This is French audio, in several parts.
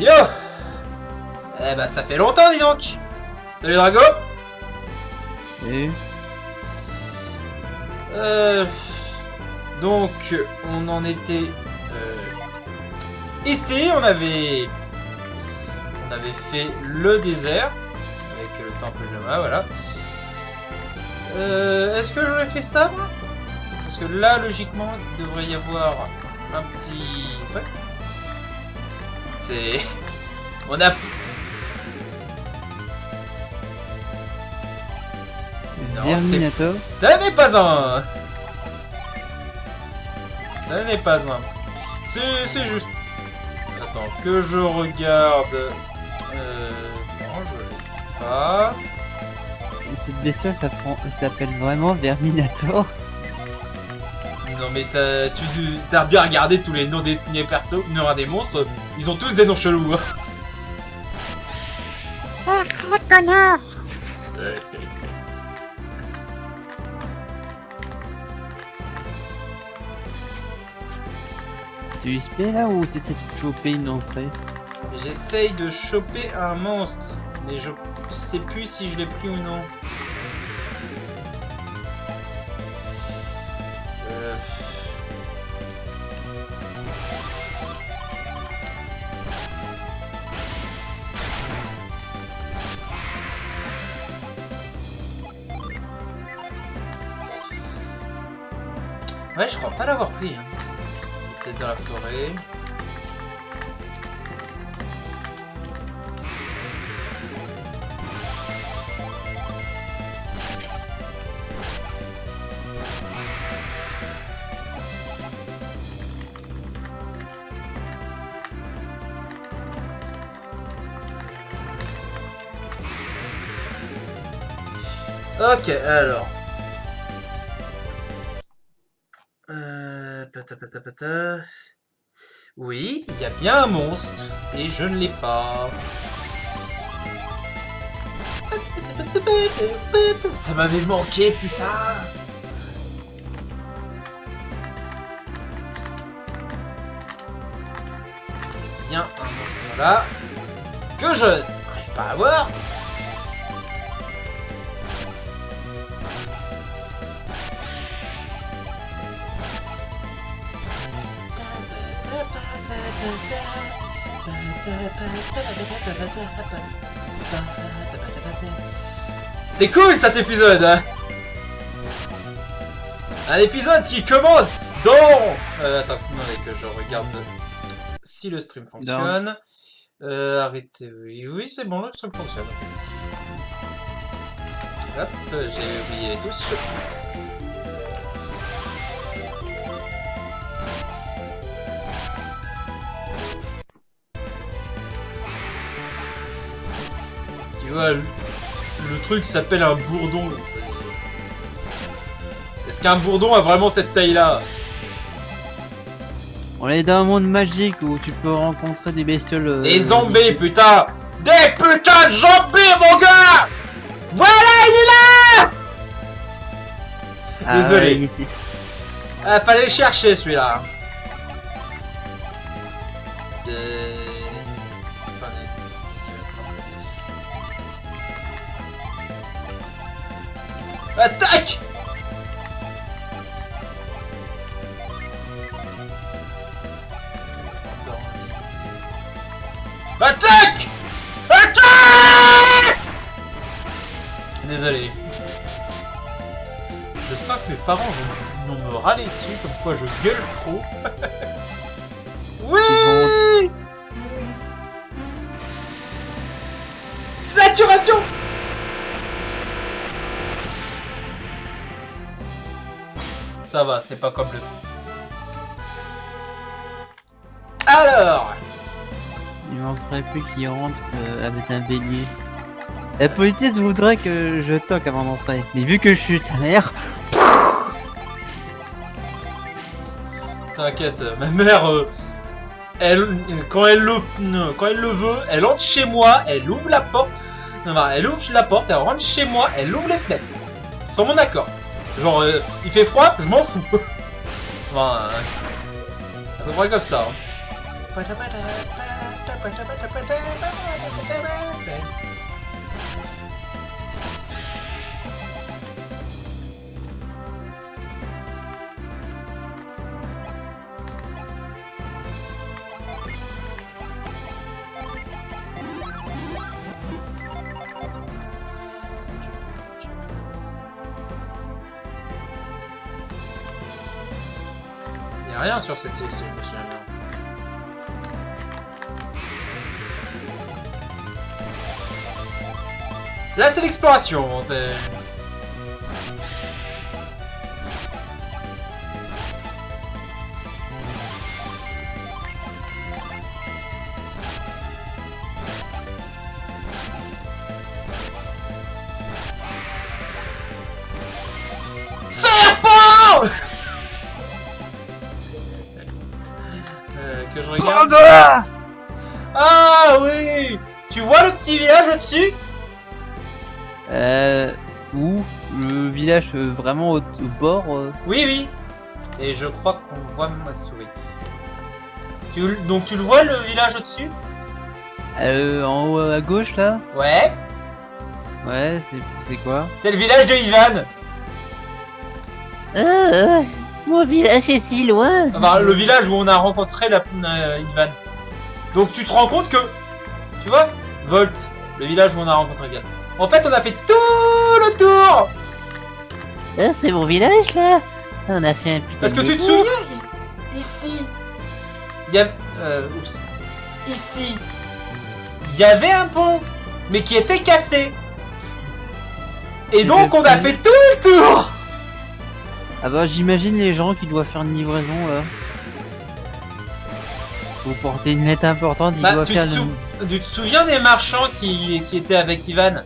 Yo! Eh bah ça fait longtemps, dis donc! Salut Drago! Et Donc, on en était ici, on avait fait le désert avec le temple Lama, voilà. Est-ce que j'aurais fait ça, moi? Parce que là, logiquement, il devrait y avoir un petit truc. C'est... On a... Non, Verminator. ce n'est pas un... Ce n'est pas un... C'est juste... Attends, que je regarde... Non, je l'ai pas... Et cette bestiole s'appelle vraiment Verminator. Non mais t'as bien regardé tous les noms des persos, des monstres, ils ont tous des noms chelous. Ah, connard. Tu XP là ou t'essaies de choper une entrée? J'essaye de choper un monstre, mais je sais plus si je l'ai pris ou non. Ouais, je crois pas l'avoir pris. Hein. Peut-être dans la forêt. Ok, alors. Pata. Oui, il y a bien un monstre, et je ne l'ai pas. Ça m'avait manqué, putain. Il y a bien un monstre là, que je n'arrive pas à voir. C'est cool cet épisode, hein. Un épisode qui commence dans... attends, attendez que je regarde si le stream fonctionne. Arrêtez, oui c'est bon, le stream fonctionne. Hop, j'ai oublié les touches. Tu vois, le truc s'appelle un bourdon. Est-ce qu'un bourdon a vraiment cette taille-là? On est dans un monde magique où tu peux rencontrer des bestioles... Des zombies, putain! Des putains de zombies, mon gars! Voilà, il est là! Ah, Désolé. ouais, il était... Ah, fallait le chercher, celui-là. Attaque! Attaque! Attaque! Désolé. Je sens que mes parents vont me râler dessus, comme quoi je gueule trop. Oui! Saturation! Ça va, c'est pas comme le fou. manquerait plus qu'il rentre avec un bélier. La politesse voudrait que je toque avant d'entrer. Mais vu que je suis ta mère... T'inquiète, ma mère, quand elle le veut, elle entre chez moi, elle ouvre la porte. Non, bah, elle ouvre la porte, elle rentre chez moi, elle ouvre les fenêtres. Sans mon accord. Genre, il fait froid, je m'en fous. Enfin, à peu près comme ça. Hein. Y'a rien sur cette île si je me souviens bien. Là c'est l'exploration, c'est... Serpent que je regarde... Panda! Ah oui! Tu vois le petit village au-dessus? Où? Le village vraiment au bord Oui, oui. Et je crois qu'on voit ma souris. Donc tu le vois le village au-dessus? En haut à gauche là? Ouais. Ouais, c'est quoi? C'est le village de Ivan. Mon village est si loin. Enfin, le village où on a rencontré Ivan. Donc tu te rends compte que... Tu vois? Volt. Le village où on a rencontré Ivan. En fait, on a fait tout le tour. C'est mon village là. On a fait un putain Parce que de tu te tour. souviens, ici... Il y a... oups. Ici... Il y avait un pont, mais qui était cassé. Et donc on a fait tout le tour. Ah bah j'imagine les gens qui doivent faire une livraison là. Vous portez une lettre importante, ils Bah, doivent tu faire te souviens des marchands qui étaient avec Ivan?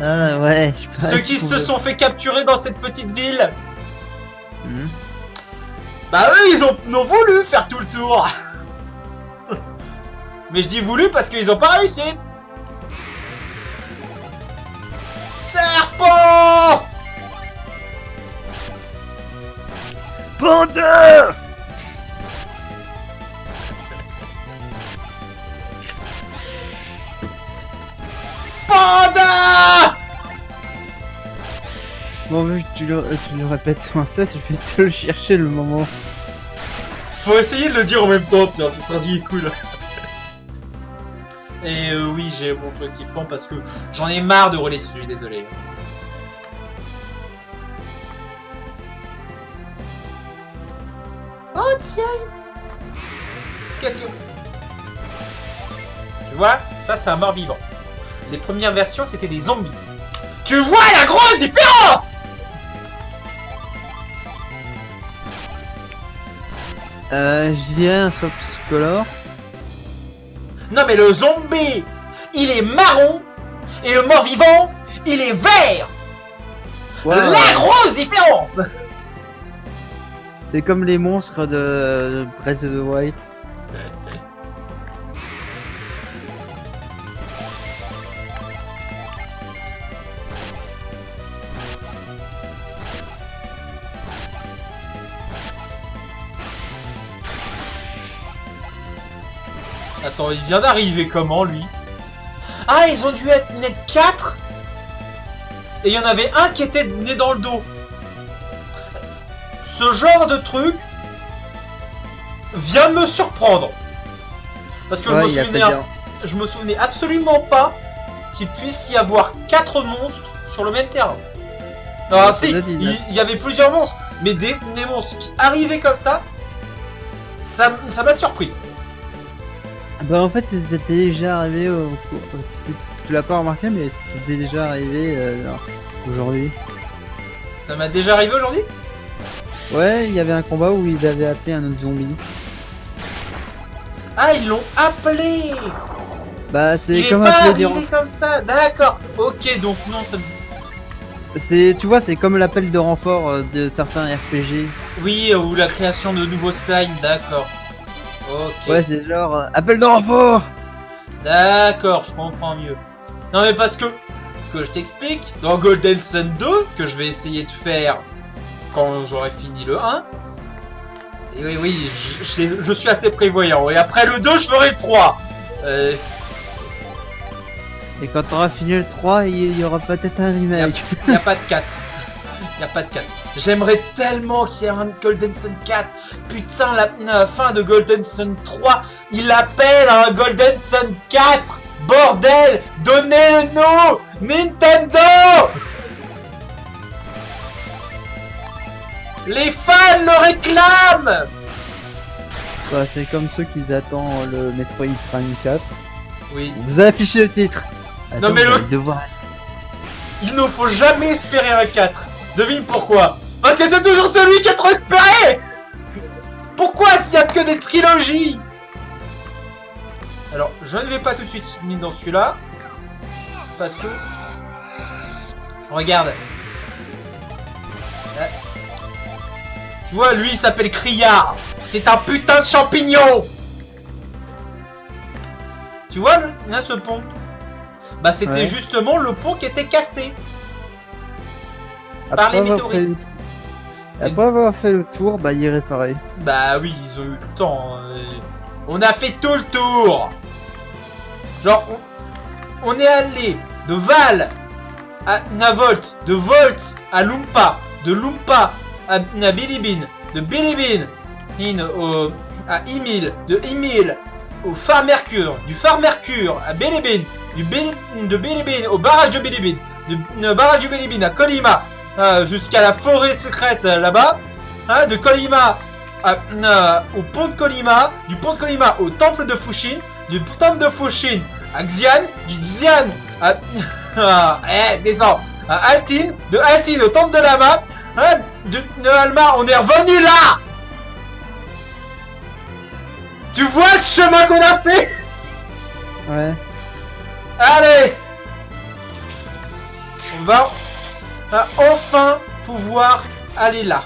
Ah ouais, je sais pas. Ceux qui se sont fait capturer dans cette petite ville. Hmm. Bah eux ils ont voulu faire tout le tour. Mais je dis voulu parce qu'ils ont pas réussi. Serpent! Panda! Panda! Bon vu que tu le répètes sans ça, je vais te le chercher le moment. Faut essayer de le dire en même temps, tiens, ça sera cool. Et oui, j'ai mon équipement parce que j'en ai marre de rouler dessus, désolé. Oh tiens! Qu'est-ce que... Tu vois, ça c'est un mort-vivant. Les premières versions c'était des zombies. Tu vois la grosse différence! Je dirais un Sopscolor. Non mais le zombie, il est marron et le mort-vivant, il est vert. Ouais, La grosse différence. c'est comme les monstres de Breath of the Wild. Attends, il vient d'arriver comment lui? Ah, ils ont dû être nés 4. Et il y en avait un qui était né dans le dos. Ce genre de truc vient de me surprendre. Parce que Ouais, je me souvenais absolument pas qu'il puisse y avoir 4 monstres sur le même terrain. Ah si, il y avait plusieurs monstres, mais des monstres qui arrivaient comme ça m'a surpris. Bah en fait c'était déjà arrivé tu l'as pas remarqué mais c'était déjà arrivé aujourd'hui. Ça m'a déjà arrivé aujourd'hui? Ouais, il y avait un combat où ils avaient appelé un autre zombie. Ah, ils l'ont appelé. Bah, c'est Il est comme pas appeler des arrivé comme ça. D'accord. Ok, donc non, ça... tu vois, c'est comme l'appel de renfort de certains RPG. Oui, ou la création de nouveaux slimes, d'accord. Ok. Ouais, c'est genre appel de renfort. D'accord, je comprends mieux. Non mais parce que je t'explique, dans Golden Sun 2, que je vais essayer de faire quand j'aurai fini le 1, et oui, je suis assez prévoyant, et après le 2, je ferai le 3. Et quand t'auras fini le 3, il y aura peut-être un remake. Il n'y a pas de 4. Il n'y a pas de 4. J'aimerais tellement qu'il y ait un Golden Sun 4. Putain, la fin de Golden Sun 3, il appelle un Golden Sun 4. Bordel, donnez-le-nous, Nintendo. Les fans le réclament. Bah, c'est comme ceux qui attendent le Metroid Prime 4. Oui. Vous affichez le titre. Non, mais vous le- allez devoir... Il ne faut jamais espérer un 4. Devine pourquoi. Parce que c'est toujours celui qui est trop espéré. Pourquoi s'il y a que des trilogies? Alors, je ne vais pas tout de suite se mettre dans celui-là. Parce que... Regarde. Tu vois, lui, il s'appelle Criard. C'est un putain de champignon. Tu vois, là, ce pont. Bah, c'était Ouais. justement le pont qui était cassé. Par les météorites. Après avoir fait le tour, bah, il est réparé. Bah oui, ils ont eu le temps. On a fait tout le tour. Genre, on est allé de Val à Navolt, de Volt à Lumpa, de Lumpa à Bilibin, de Bilibin à Emil, de Emil au Phare Mercure, du Phare Mercure à Bilibin, de Bilibin au barrage de Bilibin, du barrage de Bilibin à Colima, jusqu'à la forêt secrète là-bas, de Colima au pont de Colima, du pont de Colima au temple de Fushin, du temple de Fushin à Xian, du Xian à descends, à Altin, de Altin au temple de Lama, de Alma, on est revenu là. Tu vois le chemin qu'on a fait? Ouais. Allez, on va enfin pouvoir aller là.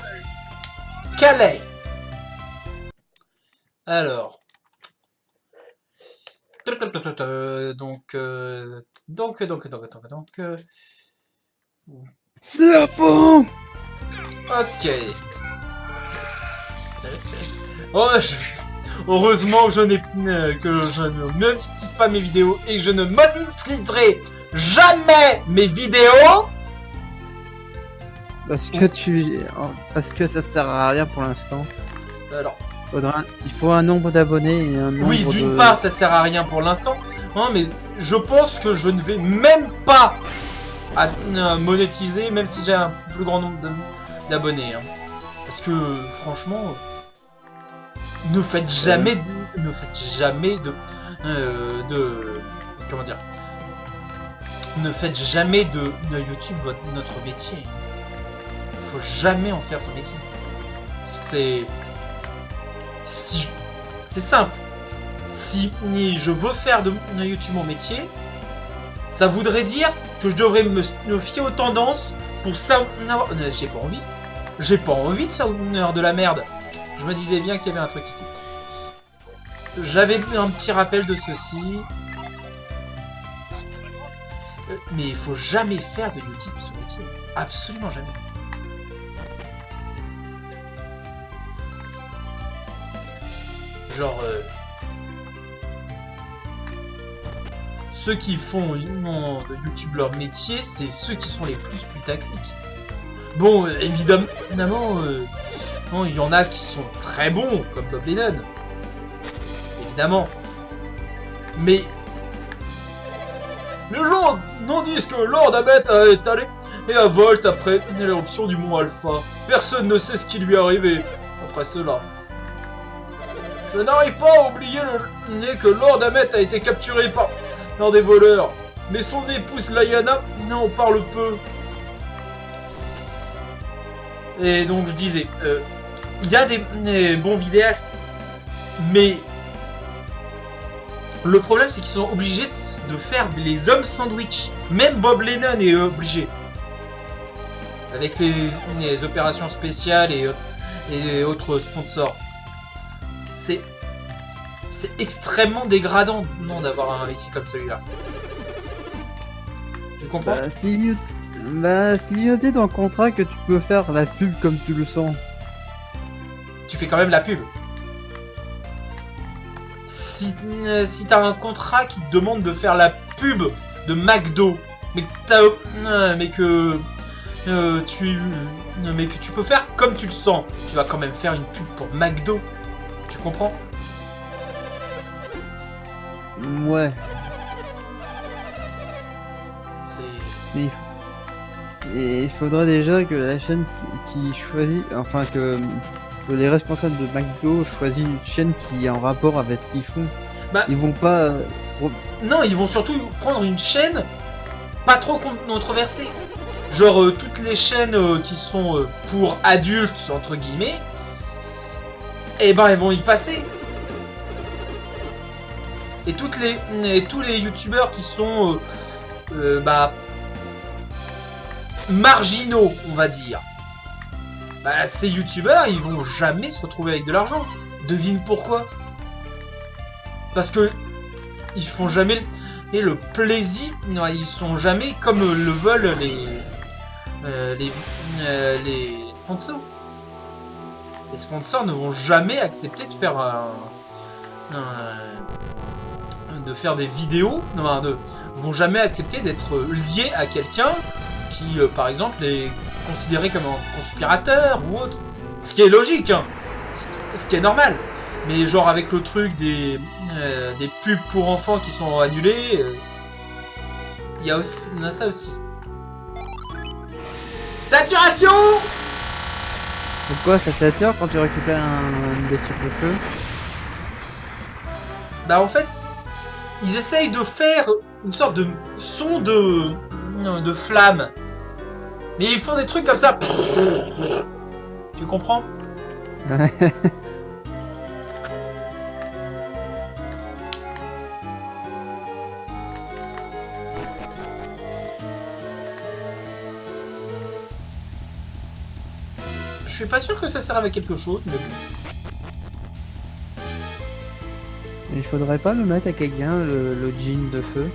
Calais. Alors. Donc. C'est un pont. Ok. Oh, heureusement que je ne monétise pas mes vidéos et je ne monétiserai jamais mes vidéos. Parce que ça sert à rien pour l'instant. Alors, Il faut un nombre d'abonnés et un nombre oui, de... d'une part, ça sert à rien pour l'instant. Non, mais je pense que je ne vais même pas monétiser, même si j'ai un plus grand nombre d'abonnés. Hein. Parce que, franchement, ne faites jamais comment dire, ne faites jamais de YouTube notre métier. Il faut jamais en faire son métier. C'est simple. Si je veux faire de YouTube mon métier, ça voudrait dire que je devrais me fier aux tendances pour ça. J'ai pas envie. J'ai pas envie de faire de la merde. Je me disais bien qu'il y avait un truc ici. J'avais un petit rappel de ceci. Mais il faut jamais faire de YouTube ce métier. Absolument jamais. Genre... ceux qui font de YouTube leur métier, c'est ceux qui sont les plus putaclic. Bon, évidemment, il y en a qui sont très bons, comme Bob Lennon. Évidemment. Mais... les gens n'en disent que Lord Abbott est allé et à Volt après l'éruption du mont Alpha. Personne ne sait ce qui lui est arrivé après cela. Je n'arrive pas à oublier le nez que Lord Abbott a été capturé par des voleurs. Mais son épouse Lyanna n'en parle peu. Et donc je disais, il y a des bons vidéastes, mais Le problème, c'est qu'ils sont obligés de faire les hommes sandwich. Même Bob Lennon est obligé. Avec les opérations spéciales et autres sponsors. C'est extrêmement dégradant, non, d'avoir un métier comme celui-là. Tu comprends? Si noté dans le contrat que tu peux faire la pub comme tu le sens. Tu fais quand même la pub. Si t'as un contrat qui te demande de faire la pub de McDo, mais que tu peux faire comme tu le sens, tu vas quand même faire une pub pour McDo. Tu comprends? Ouais. C'est... Mais et il faudrait déjà que la chaîne qui choisit, enfin que les responsables de McDo choisissent une chaîne qui est en rapport avec ce qu'ils font. Bah, ils vont pas. Non, ils vont surtout prendre une chaîne pas trop controversée. Genre toutes les chaînes qui sont pour adultes, entre guillemets, et ben elles vont y passer. Et tous les youtubeurs qui sont marginaux, on va dire. Bah, ces youtubeurs, ils vont jamais se retrouver avec de l'argent. Devine pourquoi? Parce que ils font jamais le plaisir. Non, ils sont jamais comme le veulent les sponsors. Les sponsors ne vont jamais accepter de faire de faire des vidéos. Non, vont jamais accepter d'être liés à quelqu'un qui, par exemple, est considéré comme un conspirateur ou autre. Ce qui est logique, hein. Ce qui est normal. Mais genre avec le truc des pubs pour enfants qui sont annulés, il y a ça aussi. Saturation! Pourquoi ça sature quand tu récupères une blessure de feu? Bah en fait, ils essayent de faire une sorte de son de flamme. Mais ils font des trucs comme ça. Tu comprends? Je suis pas sûr que ça serve à quelque chose, mais bon. Il faudrait pas le mettre à quelqu'un, le jean de feu.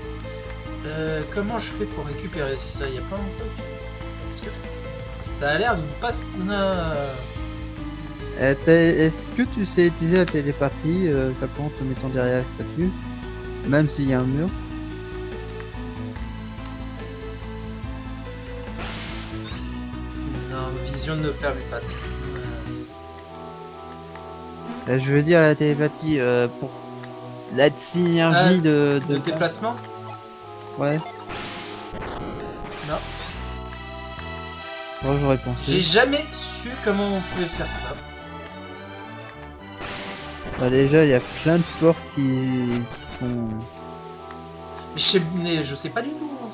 Comment je fais pour récupérer ça? Y a pas un truc? Parce que ça a l'air de pas... Est-ce que tu sais utiliser la télépathie, simplement en te mettant derrière la statue, même s'il y a un mur? Non, vision ne permet pas. Je veux dire la télépathie pour la synergie de déplacement? Ouais. Non. Moi j'aurais pensé. J'ai jamais su comment on pouvait faire ça. Bah déjà il y a plein de portes qui sont... Mais je sais pas du tout. Hein.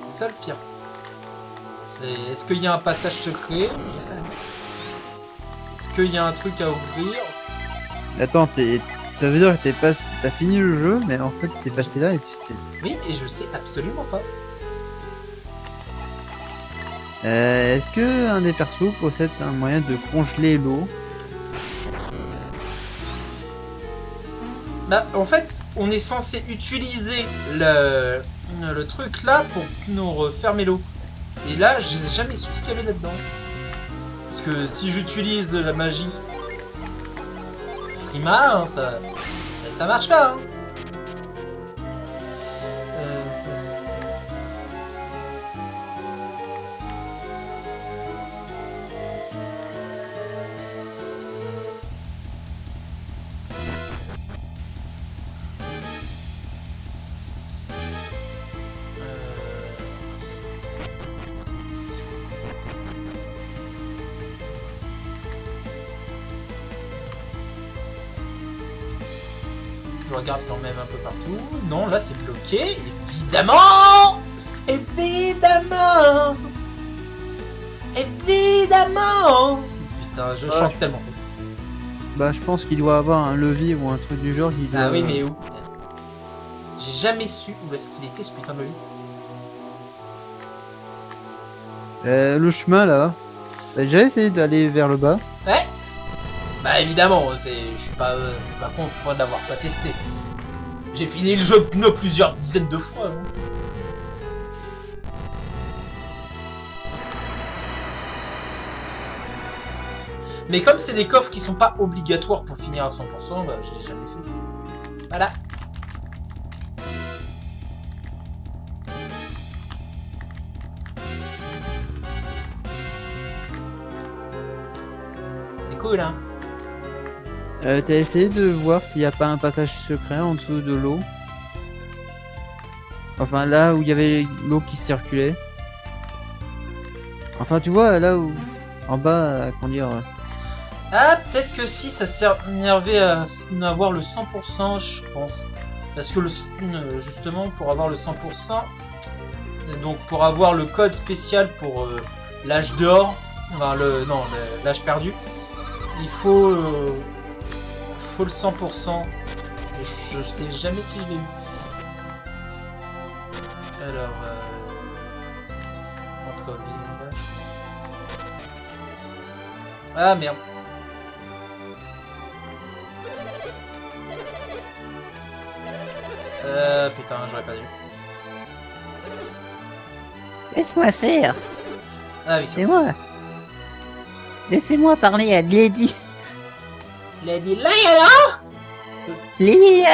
C'est ça le pire. Est-ce qu'il y a un passage secret? Je sais pas. Est-ce qu'il y a un truc à ouvrir? Attends, ça veut dire que t'as fini le jeu, mais en fait t'es passé là et tu sais. Oui, et je sais absolument pas. Est-ce que un des persos possède un moyen de congeler l'eau? Bah, en fait, on est censé utiliser le truc là pour nous refermer l'eau. Et là, j'ai jamais su ce qu'il y avait là-dedans. Parce que si j'utilise la magie Frima, hein, ça marche pas. Hein. Je regarde quand même un peu partout. Non, là c'est bloqué. Évidemment! Évidemment! Évidemment! Putain, je chante tellement. Bah, je pense qu'il doit avoir un levier ou un truc du genre qui doit... Ah oui, mais où? J'ai jamais su où est-ce qu'il était, ce putain de levier. Le chemin, là. T'as déjà essayé d'aller vers le bas? Ouais. Bah évidemment, je suis pas con au point de l'avoir pas testé. J'ai fini le jeu plusieurs dizaines de fois. Hein. Mais comme c'est des coffres qui sont pas obligatoires pour finir à 100%, bah je l'ai jamais fait. Voilà. C'est cool, hein. T'as essayé de voir s'il n'y a pas un passage secret en dessous de l'eau? Enfin, là où il y avait l'eau qui circulait. Enfin, tu vois, là où... En bas, comment dire... Ah, peut-être que si, ça servait à avoir le 100%, je pense. Parce que, justement, pour avoir le 100%, donc pour avoir le code spécial pour l'âge d'or, enfin, l'âge perdu, il faut le 100%. Et je sais jamais si je l'ai eu. Alors, entre ville, je pense. Ah, merde. Putain, j'aurais pas dû. Laisse-moi faire. Ah oui, C'est moi. Laissez-moi parler à Lady. Lady Diana. Lady.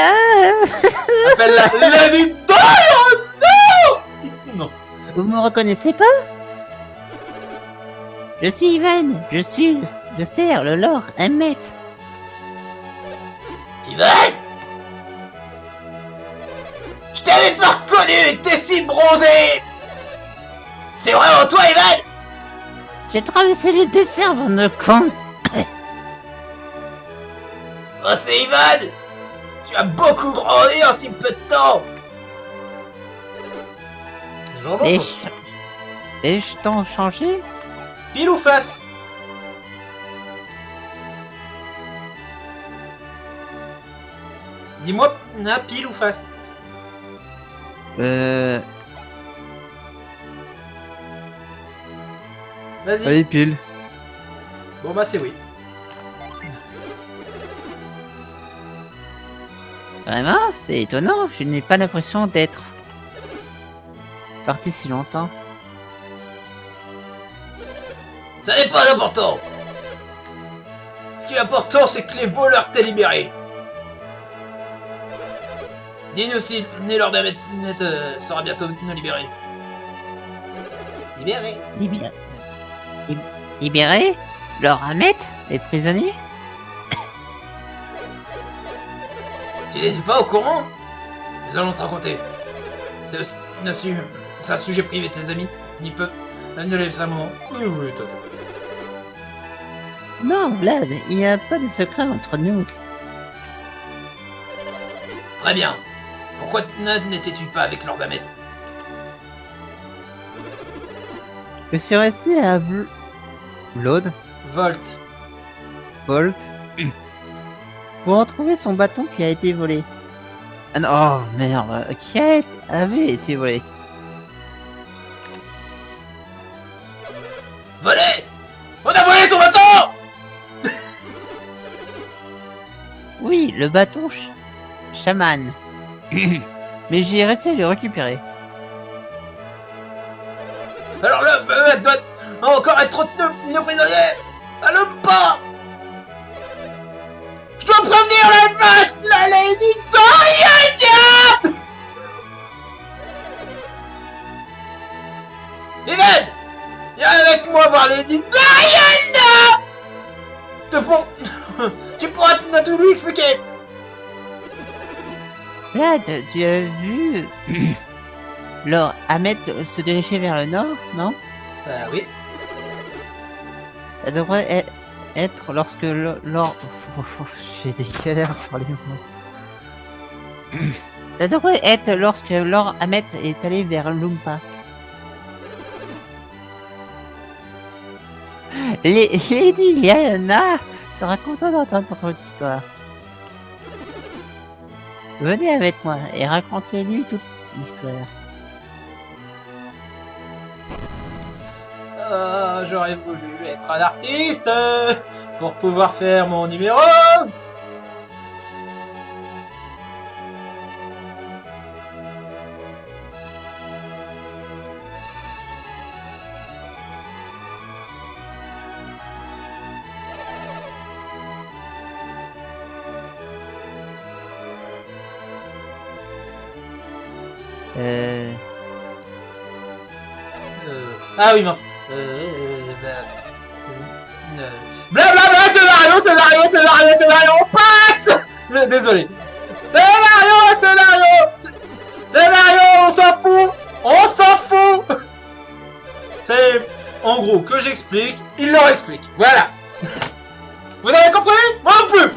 Appelle-la Lady Diana. Non. Vous me reconnaissez pas? Je suis Ivan. Je sers le lord Emmet. Ivan. Je t'avais pas reconnu. T'es si bronzé. C'est vraiment toi, Ivan? J'ai traversé le désert, bande de con. Oh, c'est Ivan. Tu as beaucoup grandi en si peu de temps. Les jetons ont changé? Pile ou face? Dis-moi, pile ou face? Vas-y. Allez, pile. Bon bah c'est oui. Vraiment? C'est étonnant. Je n'ai pas l'impression d'être parti si longtemps. Ça n'est pas important. Ce qui est important, c'est que les voleurs t'aient libéré. Dis-nous si Lord Emmet sera bientôt nous libérer. Libéré? Libéré? Lord Emmet? Les prisonniers? Tu n'es pas au courant? Nous allons te raconter. C'est un sujet privé de tes amis. Ils peuvent... Ne laisse un moment. Oui, toi. Non, Vlad, il n'y a pas de secret entre nous. Très bien. Pourquoi n'étais-tu pas avec Lord Emmet? Je suis resté à Blood, Volt. Bolt, pour retrouver son bâton qui a été volé. Ah non, oh merde, avait été volé. Volé! On a volé son bâton! Oui, le bâton chaman. Mais j'ai réussi à le récupérer. Alors là, elle doit encore être retenue prisonnier! Allons pas! Je dois prévenir la vache, la Lady Diana! Evan! Viens avec moi voir Lady Diana! Tu pourras tout lui expliquer! Vlad, tu as vu Lord Emmet se diriger vers le nord, non? Oui. Ça devrait être lorsque Lord... J'ai des galères à parler moi. Ça devrait être lorsque Lord Emmet est allé vers Lumpa. Lady Diana, sera content d'entendre votre histoire. Venez avec moi et racontez-lui toute l'histoire. J'aurais voulu être un artiste pour pouvoir faire mon numéro. Ah oui, mince. Blablabla, scénario, on passe. Désolé. Scénario, on s'en fout. C'est, en gros, que j'explique, il leur explique. Voilà. Vous avez compris? Moi non plus.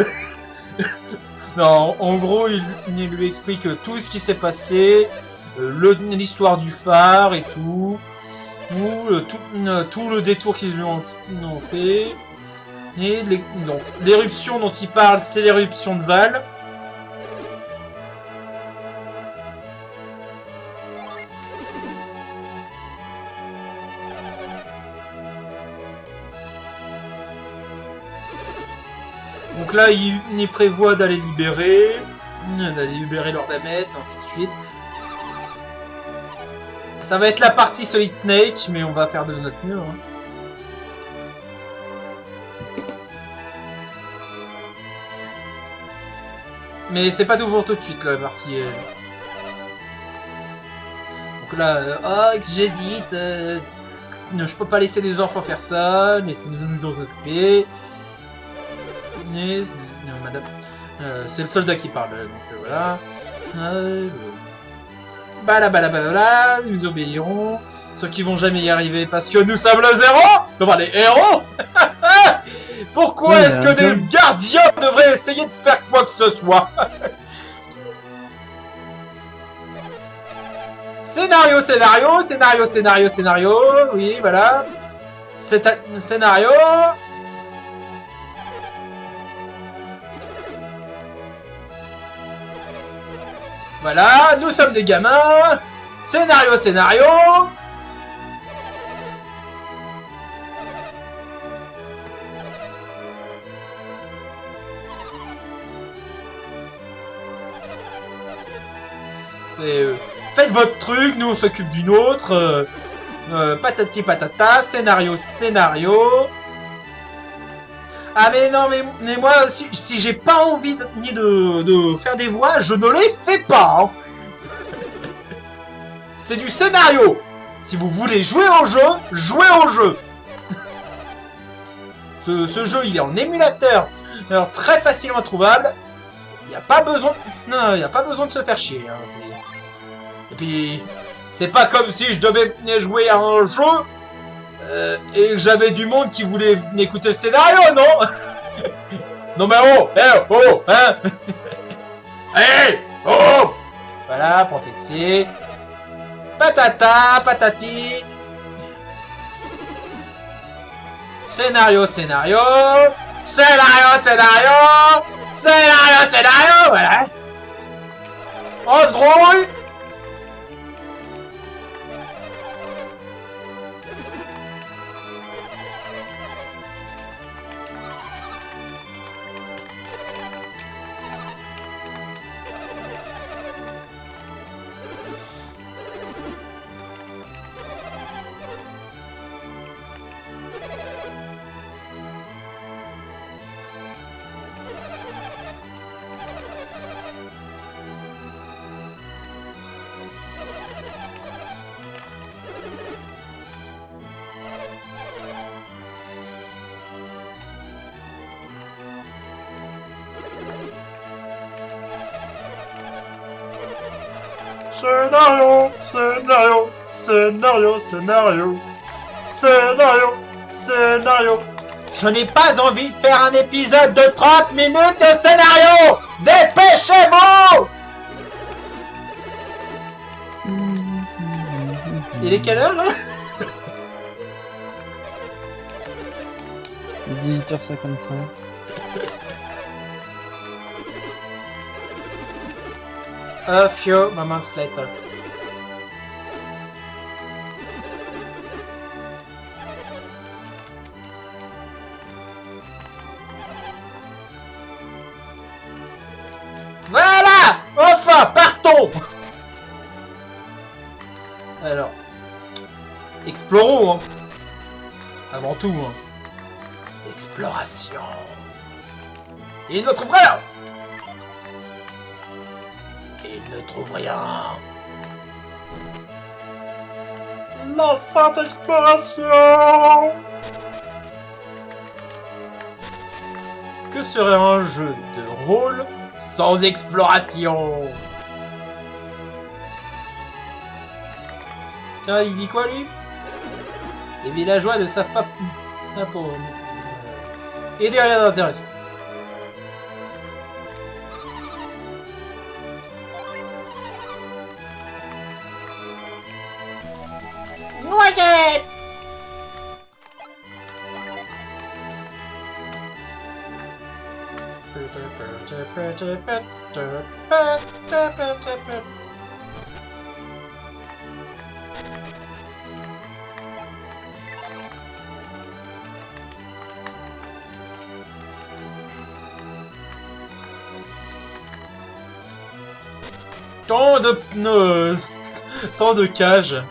Non, en gros, il lui explique tout ce qui s'est passé, l'histoire du phare et tout. Tout le détour qu'ils lui ont fait. Et donc, l'éruption dont il parle, c'est l'éruption de Val. Donc là, il prévoit d'aller libérer Lord Amet, ainsi de suite. Ça va être la partie Solid Snake, mais on va faire de notre mieux. Hein. Mais c'est pas tout pour tout de suite, là, la partie... Donc là, j'hésite. Je peux pas laisser les enfants faire ça, laissez-nous nous en occuper. Non, madame. C'est le soldat qui parle, donc voilà. Bala, nous obéirons. Ceux qui vont jamais y arriver parce que nous sommes le zéro. Comment les héros. Pourquoi est-ce que des gardiens devraient essayer de faire quoi que ce soit? Scénario. Oui, voilà. C'est un scénario. Voilà, nous sommes des gamins. Scénario. Faites votre truc, nous on s'occupe d'une autre. Patati patata, scénario. Ah mais non, mais moi, si j'ai pas envie de faire des voix, je ne les fais pas. Hein. C'est du scénario. Si vous voulez jouer au jeu, jouez au jeu. Ce jeu, il est en émulateur, alors très facilement trouvable. Il n'y a pas besoin, de se faire chier. Hein, et puis, c'est pas comme si je devais jouer à un jeu. Et j'avais du monde qui voulait écouter le scénario, non? Non mais hein. Hey, voilà, prophétie. Patata, patati. Scénario. Voilà. On se grouille. Scénario. Je n'ai pas envie de faire un épisode de 30 minutes de scénario. Dépêchez-vous. Il est quelle heure là? 18h55. A few moments later. Voilà! Enfin, partons! Alors, explorons, hein. Avant tout, hein. Exploration. Il ne trouve rien! Il ne trouve rien. La sainte exploration! Que serait un jeu de rôle sans exploration? Tiens, il dit quoi lui? Les villageois ne savent pas pour et des rien d'intéressant. Noisette! Tant de pneus, tant de cages.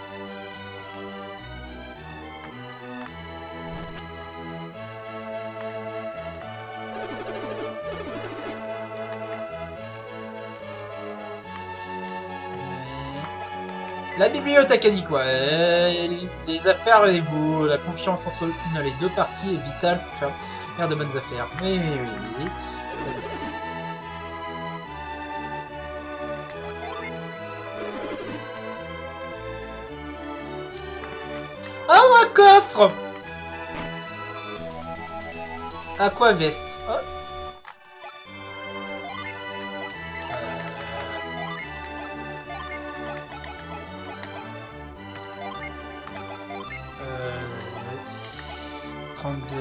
La bibliothèque a dit quoi? Les affaires et vous, la confiance entre les deux parties est vitale pour faire de bonnes affaires. Oui, oui, oui, oui. Oh, un coffre! Aqua veste. Oh. Euh... 32...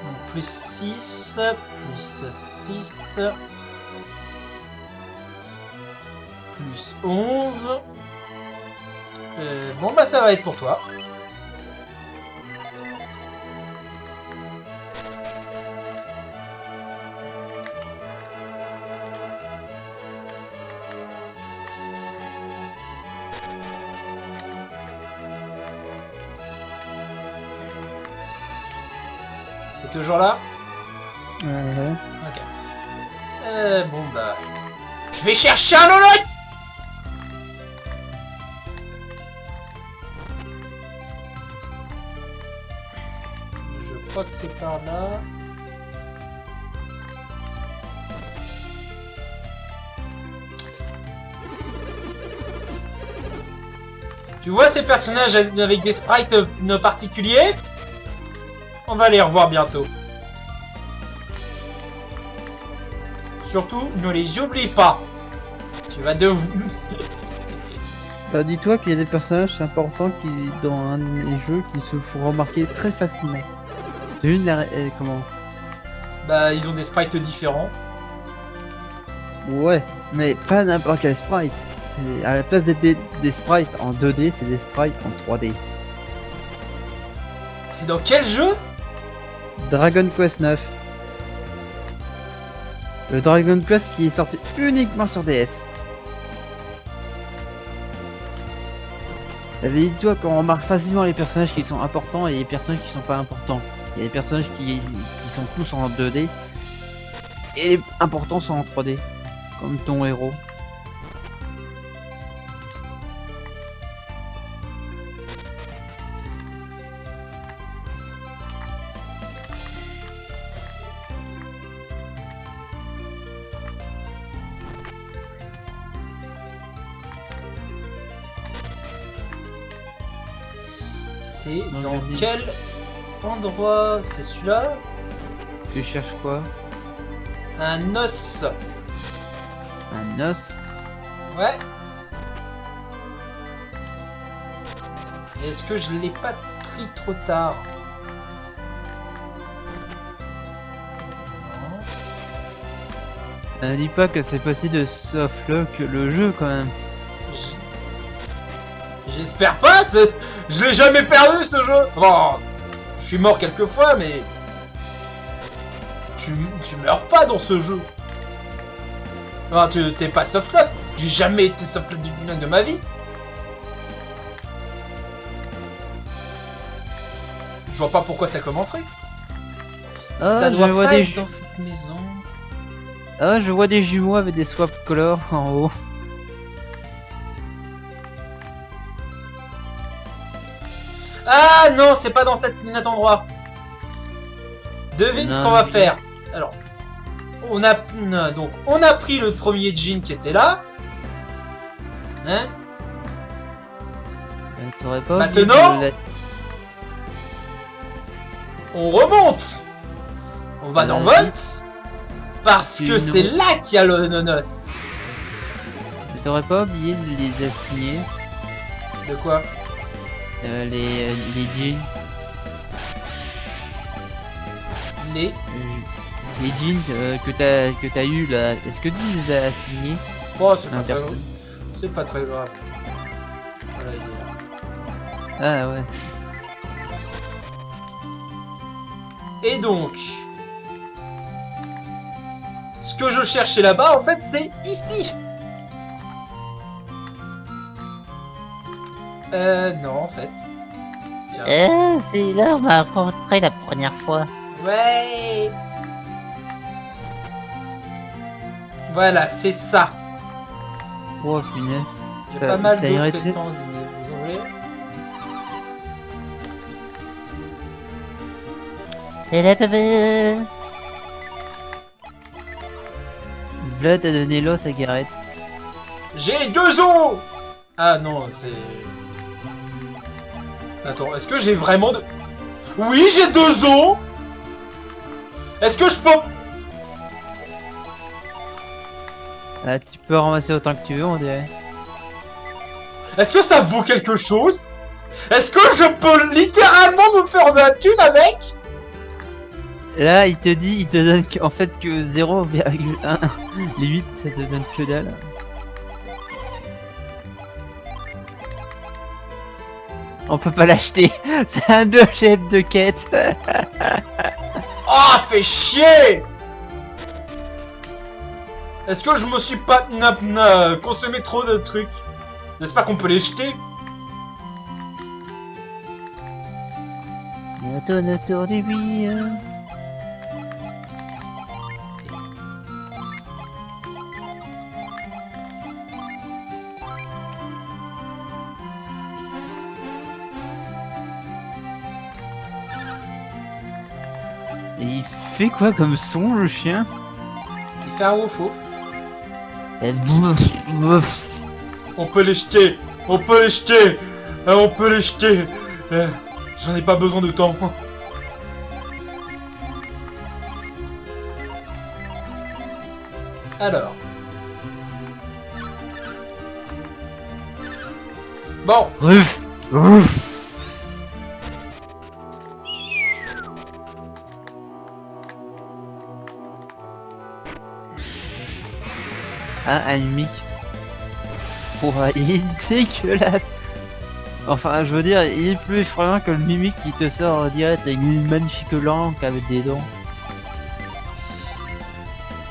Donc plus 6, plus 6... plus 11. Bon bah ça va être pour toi. T'es toujours là? Ouais. Ok. Bon bah... Je vais chercher un holoc! Je crois que c'est par là. Tu vois ces personnages avec des sprites particuliers? On va les revoir bientôt. Surtout, ne les oublie pas. Tu vas devoir... Bah, dis-toi qu'il y a des personnages importants qui, dans un des jeux, qui se font remarquer très facilement. J'ai vu comment? Bah, ils ont des sprites différents. Ouais, mais pas n'importe quel sprite. À la place d'être des sprites en 2D, c'est des sprites en 3D. C'est dans quel jeu? Dragon Quest 9. Le Dragon Quest qui est sorti uniquement sur DS. Dis-toi qu'on remarque facilement les personnages qui sont importants et les personnages qui sont pas importants. Il y a des personnages qui sont tous en 2D et les importants sont en 3D, comme ton héros. C'est dans quel endroit? C'est celui-là? Tu cherches quoi? Un os. Un os? Ouais. Est-ce que je l'ai pas pris trop tard? Dis pas que c'est possible de softlock le jeu quand même. J- J'espère pas, je l'ai jamais perdu ce jeu. Bon, je suis mort quelques fois, mais tu meurs pas dans ce jeu. Non, t'es pas softlock. J'ai jamais été softlock de ma vie. Je vois pas pourquoi ça commencerait. Ça je doit vois pas des être dans cette maison. Ah, je vois des jumeaux avec des swap colors en haut. Ah non, c'est pas dans cet endroit. Devine ce Non, qu'on va mais- faire. Alors, on a pris le premier jean qui était là. Hein? T'aurais pas Maintenant oublié de On remonte. On va dans Vas-y. Volt. Parce C'est que une c'est route. là qu'il y a le nonos. T'aurais pas oublié de les assigner, De quoi? les jeans. Les. Les jeans que t'as eu là, est-ce que tu les as assignés? Oh, c'est pas Non, très grave. personne. C'est pas très grave. Voilà, il est là. Ah ouais. Et donc, ce que je cherchais là-bas, en fait, c'est ici. Non, en fait. Tiens. C'est là on m'a rencontré la première fois. Ouais. Voilà, c'est ça. Oh punaise. Il y a Ça- pas mal ça d'os irait- restants au dîner. Vous en voulez? Et là, bébé. Vlad a donné l'os à Gareth. J'ai 2 os. Ah non, c'est... Attends, est-ce que j'ai vraiment de... Oui, j'ai 2 os. Est-ce que je peux... Ah, tu peux ramasser autant que tu veux, on dirait. Est-ce que ça vaut quelque chose? Est-ce que je peux littéralement me faire de la thune avec? Là, il te donne en fait que 0,1. Les 8, ça te donne que dalle. On peut pas l'acheter. C'est un objet de quête. Ah, fait chier! Est-ce que je me suis pas consommé trop de trucs? J'espère qu'on peut les jeter. On tourne autour du but. Et il fait quoi comme son, le chien? Il fait un ouf ouf. Et bouf, bouf. On peut les jeter. On peut les jeter. On peut les jeter. J'en ai pas besoin de temps. Alors. Bon. Ruf, ruf. Ah, un mimique. Ouais, il est dégueulasse. Enfin, je veux dire, il est plus effrayant que le mimique qui te sort direct avec une magnifique langue avec des dents.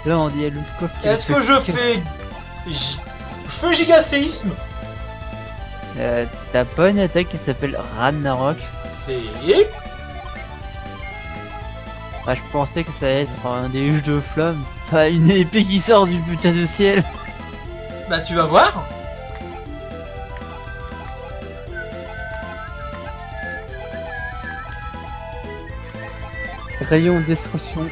Là, on dit le coffre. qui Est-ce se que je casse. fais... Je fais gigaséisme? T'as pas une attaque qui s'appelle Ragnarok? C'est... Ah, je pensais que ça allait être un des jeux de flammes. Enfin, une épée qui sort du putain de ciel. Bah tu vas voir. Rayon destruction.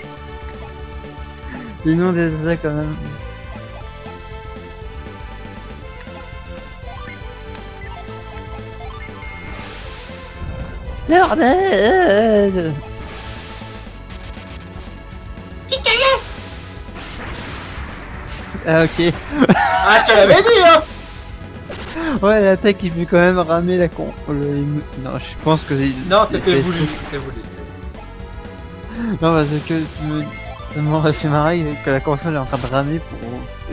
Le nom des attaques quand même. Tornade. Ah ok. Ah, je te l'avais dit, hein. Ouais, l'attaque il fait quand même ramer la con. Non, je pense que c'est... Non, c'était voulu. C'est voulu. Non, parce que Ça m'aurait fait marrer que la console est en train de ramer pour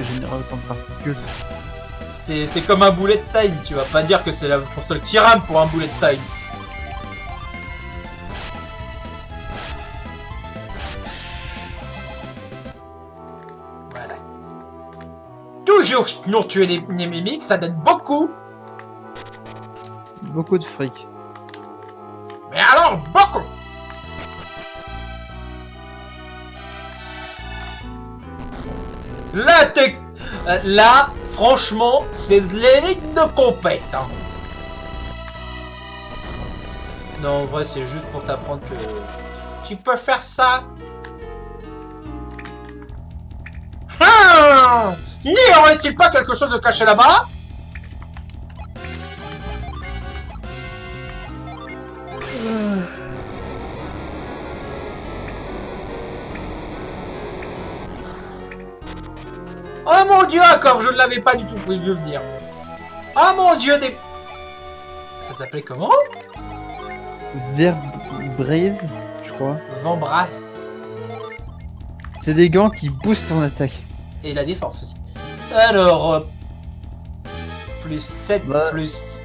générer autant de particules. C'est comme un bullet time, tu vas pas dire que c'est la console qui rame pour un bullet time. Voilà. Toujours tuer les mimiques, ça donne beaucoup. Beaucoup de fric. Mais alors, beaucoup. Là, franchement, c'est de l'élite de compète. Hein. Non, en vrai, c'est juste pour t'apprendre que tu peux faire ça. N'y aurait-il pas quelque chose de caché là-bas? Oh mon dieu, comme je ne l'avais pas du tout vu venir. Oh mon dieu, des... Ça s'appelait comment? Verbrise, je crois. Vambrasse. C'est des gants qui boostent ton attaque. Et la défense aussi. Alors... plus 7, Bah. plus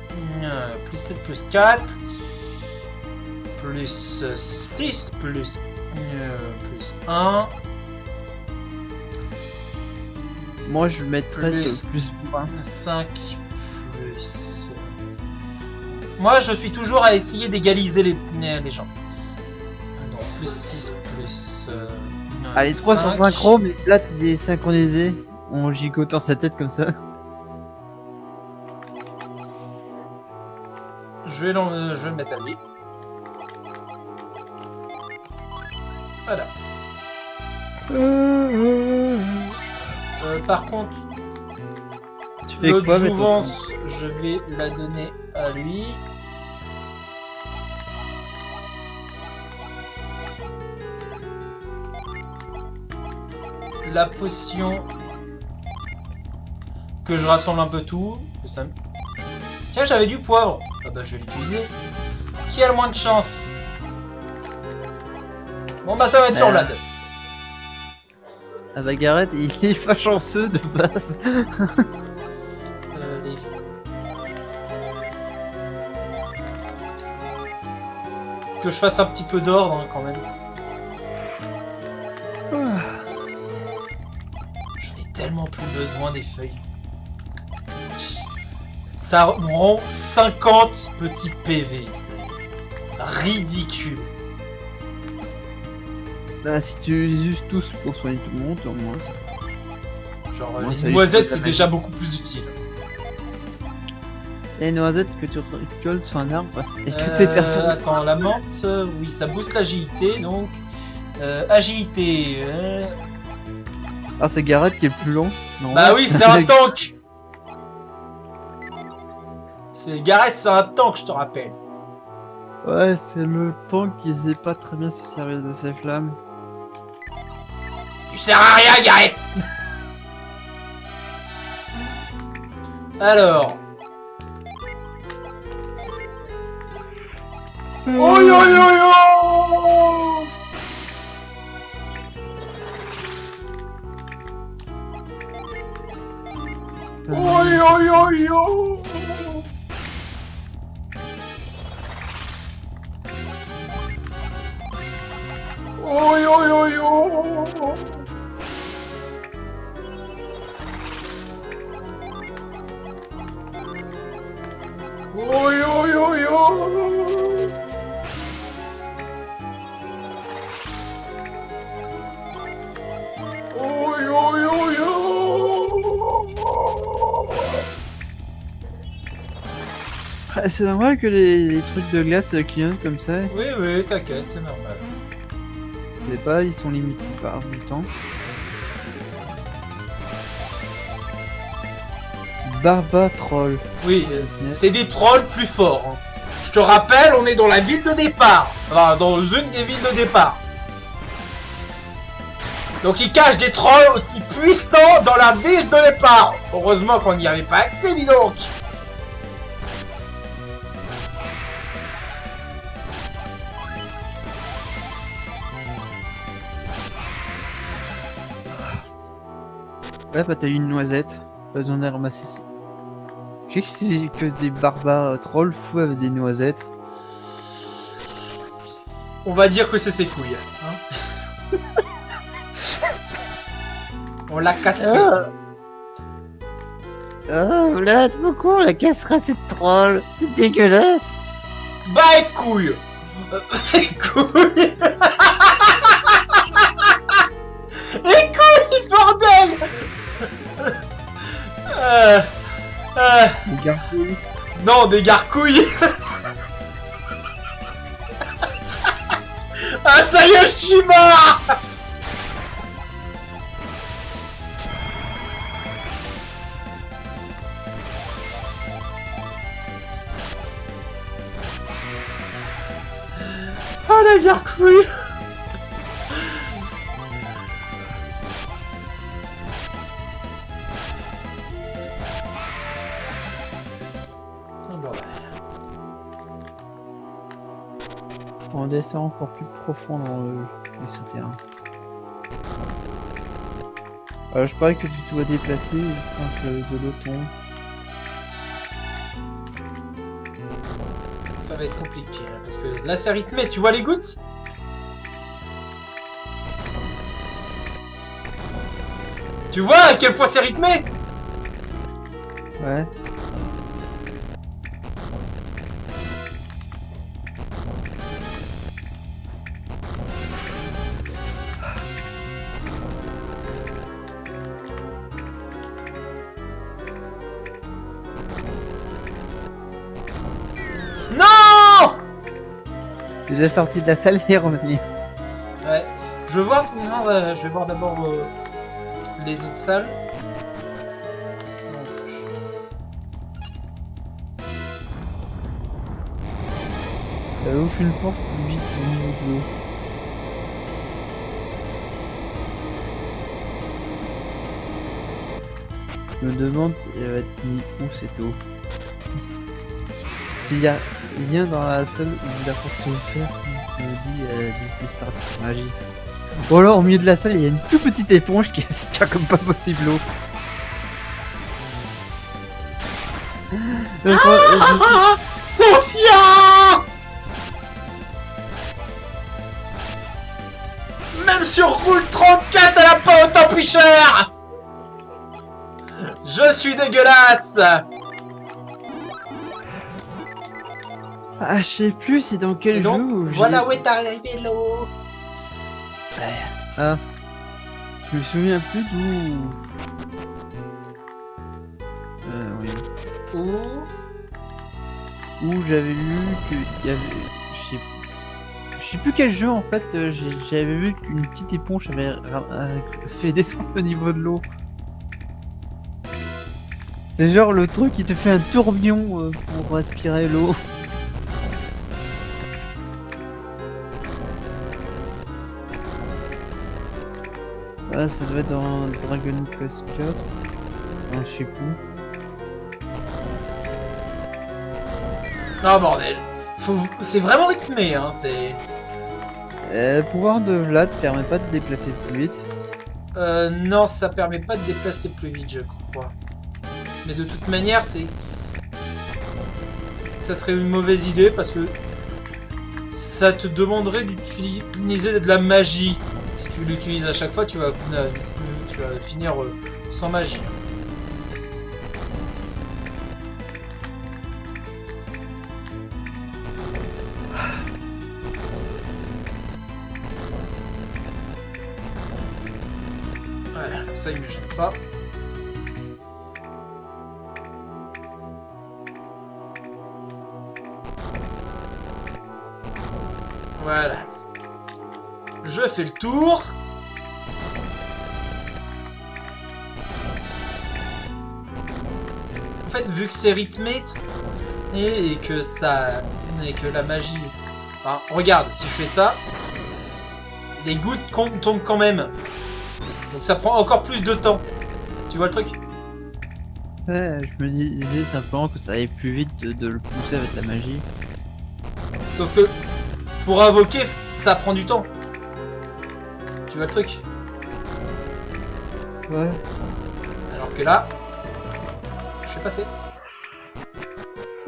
7, plus 4... plus 6, plus 1... Moi, je mettrais Plus. plus 1. 5 plus... Moi, je suis toujours à essayer d'égaliser les gens. Donc, plus 6 plus... Allez, 3 sur 5. synchro, mais là, t'es synchronisé en gigotant sa tête comme ça. Je vais le mettre à lui. Voilà. Par contre, Tu fais l'autre quoi avec ton- jouvence, je vais la donner à lui. La potion que je rassemble un peu tout. Ça... Tiens, j'avais du poivre. Ah bah je vais l'utiliser. Qui a le moins de chance? Bon bah ça va être sur l'AD. Ah bah Gareth, il est pas chanceux de base. Les... Que je fasse un petit peu d'ordre hein, quand même. J'en ai tellement plus besoin des feuilles. Ça rend 50 petits PV, c'est ridicule. Bah, si tu les uses tous pour soigner tout le monde, au moins ça. Genre Moi, ça les y est, noisettes c'est c'est la déjà beaucoup plus utile. Les noisettes que tu récoltes sur un arbre et que tes persos. Attends, la menthe, oui, ça booste l'agilité, donc... agilité... Ah, c'est Gareth qui est le plus long. Non, Bah oui, c'est un tank. C'est Gareth, c'est un tank, je te rappelle. Ouais, c'est le tank qui sait pas très bien se servir de ses flammes. Tu sers à rien, Gareth. Alors... Oh yo yo yo. Oh yo yo yo. Oh yo yo yo. Oh yo yo yo. Oh yo yo yo. Ah, c'est normal que les trucs de glace clignotent comme ça. Oui, oui, t'inquiète, c'est normal. C'est pas, ils sont limités par du temps. Barbatroll. Oui, c'est des trolls plus forts. Hein. Je te rappelle, on est dans la ville de départ. Enfin, dans une des villes de départ. Donc ils cachent des trolls aussi puissants dans la ville de départ. Heureusement qu'on n'y avait pas accès, dis donc. Ouais, bah t'as eu une noisette. Pas besoin de ramasser. Qu'est-ce que c'est que des barbares trolls fous avec des noisettes? On va dire que c'est ses couilles. Hein. On l'a castré. Oh, Vlad, pourquoi on la cassera cette troll? C'est dégueulasse. Bah et couilles. Et couilles. Et couilles, bordel. Des gargouilles. Non, des garcouilles. Ah ça y est, je suis mort. Ah la garcouille. Oh bordel. On descend encore plus profond dans le souterrain. Je parie que tu dois déplacer sans que de l'eau tombe. Ça va être compliqué, hein, parce que là c'est rythmé, tu vois les gouttes? Tu vois à quel point c'est rythmé? Ouais. Non! Tu es déjà sorti de la salle et revenu. Ouais, je vais voir, non, je vais voir d'abord les autres salles. Ouvre une porte vite au niveau de l'eau. Je me demande elle va être mise où cette eau. S'il y a rien dans la salle où la porte s'est ouverte, je me dis elle a dû disparaître par magie. Ou alors au milieu de la salle il y a une toute petite éponge qui aspire comme pas possible l'eau. Sophia! Même sur Roule 34, elle a pas autant pris cher! Je suis dégueulasse! Ah je sais plus c'est dans quel Et donc, jeu où voilà où est arrivé l'eau! Ah. Je me souviens plus d'où. Oui. Où j'avais lu qu'il y avait. Je sais plus quel jeu en fait, j'avais vu qu'une petite éponge avait fait descendre le niveau de l'eau. C'est genre le truc qui te fait un tourbillon pour aspirer l'eau. Ah, ça doit être dans Dragon Quest 4. Enfin, je sais plus. Oh bordel! C'est vraiment rythmé, hein, c'est... Le pouvoir de Vlad permet pas de déplacer plus vite. Non, ça permet pas de déplacer plus vite, je crois. Mais de toute manière, c'est... Ça serait une mauvaise idée, parce que... Ça te demanderait d'utiliser de la magie. Si tu l'utilises à chaque fois, tu vas finir sans magie. Voilà, comme ça il me gêne pas. Voilà. Je fais le tour. En fait, vu que c'est rythmé et que ça... et que la magie... Enfin, regarde, si je fais ça, les gouttes tombent quand même. Donc ça prend encore plus de temps. Tu vois le truc? Ouais, je me disais simplement que ça allait plus vite de le pousser avec la magie. Sauf que pour invoquer, ça prend du temps. Tu vois le truc? Ouais. Alors que là, je suis passé.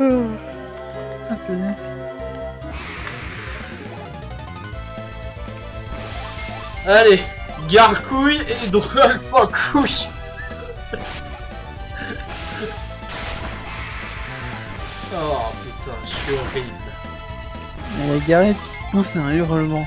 Ah, punaise. Allez, gargouille et drôle sans couille. Oh putain, je suis horrible. Et la Gareth qui pousse un hurlement.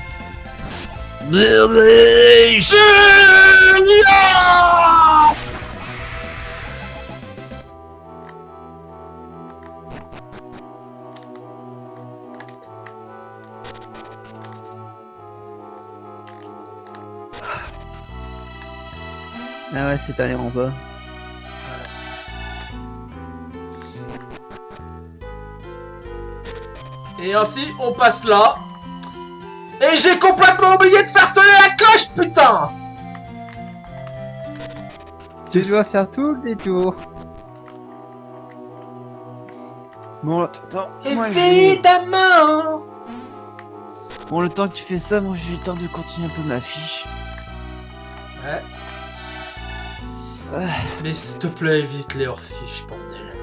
Ah ouais, c'est allé en bas. Et ainsi, on passe là. Et j'ai complètement oublié de faire sonner la cloche, putain! Tu dois faire tout le détour. Bon, attends. Moi, Évidemment! Bon, le temps que tu fais ça, moi j'ai le temps de continuer un peu ma fiche. Ouais. Mais s'il te plaît, évite les hors-fiches, bordel.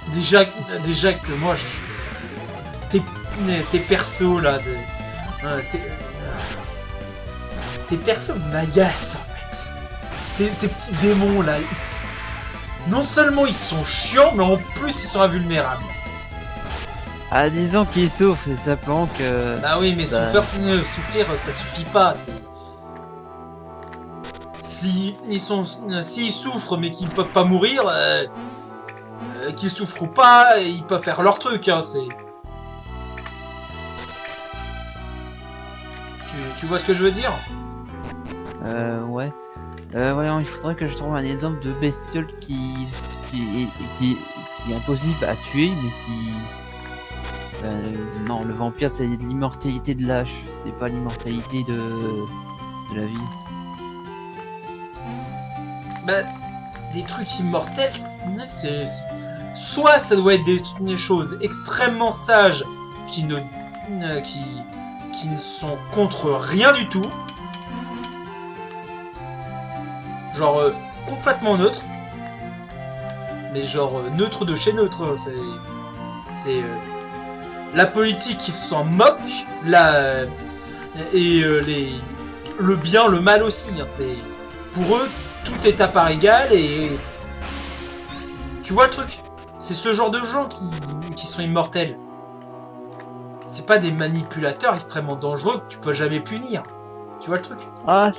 Déjà que moi, tes persos là, tes persos m'agacent en fait. Tes petits démons là, non seulement ils sont chiants, mais en plus ils sont invulnérables. Ah, disons qu'il souffre, et simplement que... Bah oui, mais Bah. souffrir, ça suffit pas. S'ils souffrent mais qu'ils peuvent pas mourir, qu'ils souffrent ou pas, ils peuvent faire leur truc. Hein, tu vois ce que je veux dire? Ouais. Voyons, il faudrait que je trouve un exemple de bestiole qui est impossible à tuer, mais qui... non, le vampire, c'est l'immortalité de l'âge, c'est pas l'immortalité de la vie. Bah, des trucs immortels, soit ça doit être des choses extrêmement sages qui ne sont contre rien du tout. Genre complètement neutre. Mais genre neutre de chez neutre. Hein, c'est la politique qui s'en moque, et le bien, le mal aussi. Hein, pour eux, tout est à part égale et tu vois le truc. C'est ce genre de gens qui sont immortels. C'est pas des manipulateurs extrêmement dangereux que tu peux jamais punir. Tu vois le truc? Ah,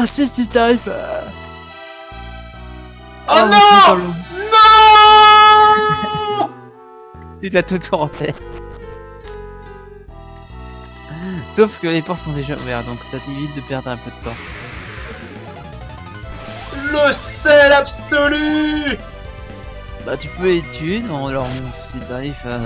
si t'arrives Oh non! Non! Tu l'as tout le temps en fait. Sauf que les portes sont déjà ouvertes, donc ça t'évite de perdre un peu de temps. Le sel absolu! Bah tu peux les tuer, non, alors si t'arrives à...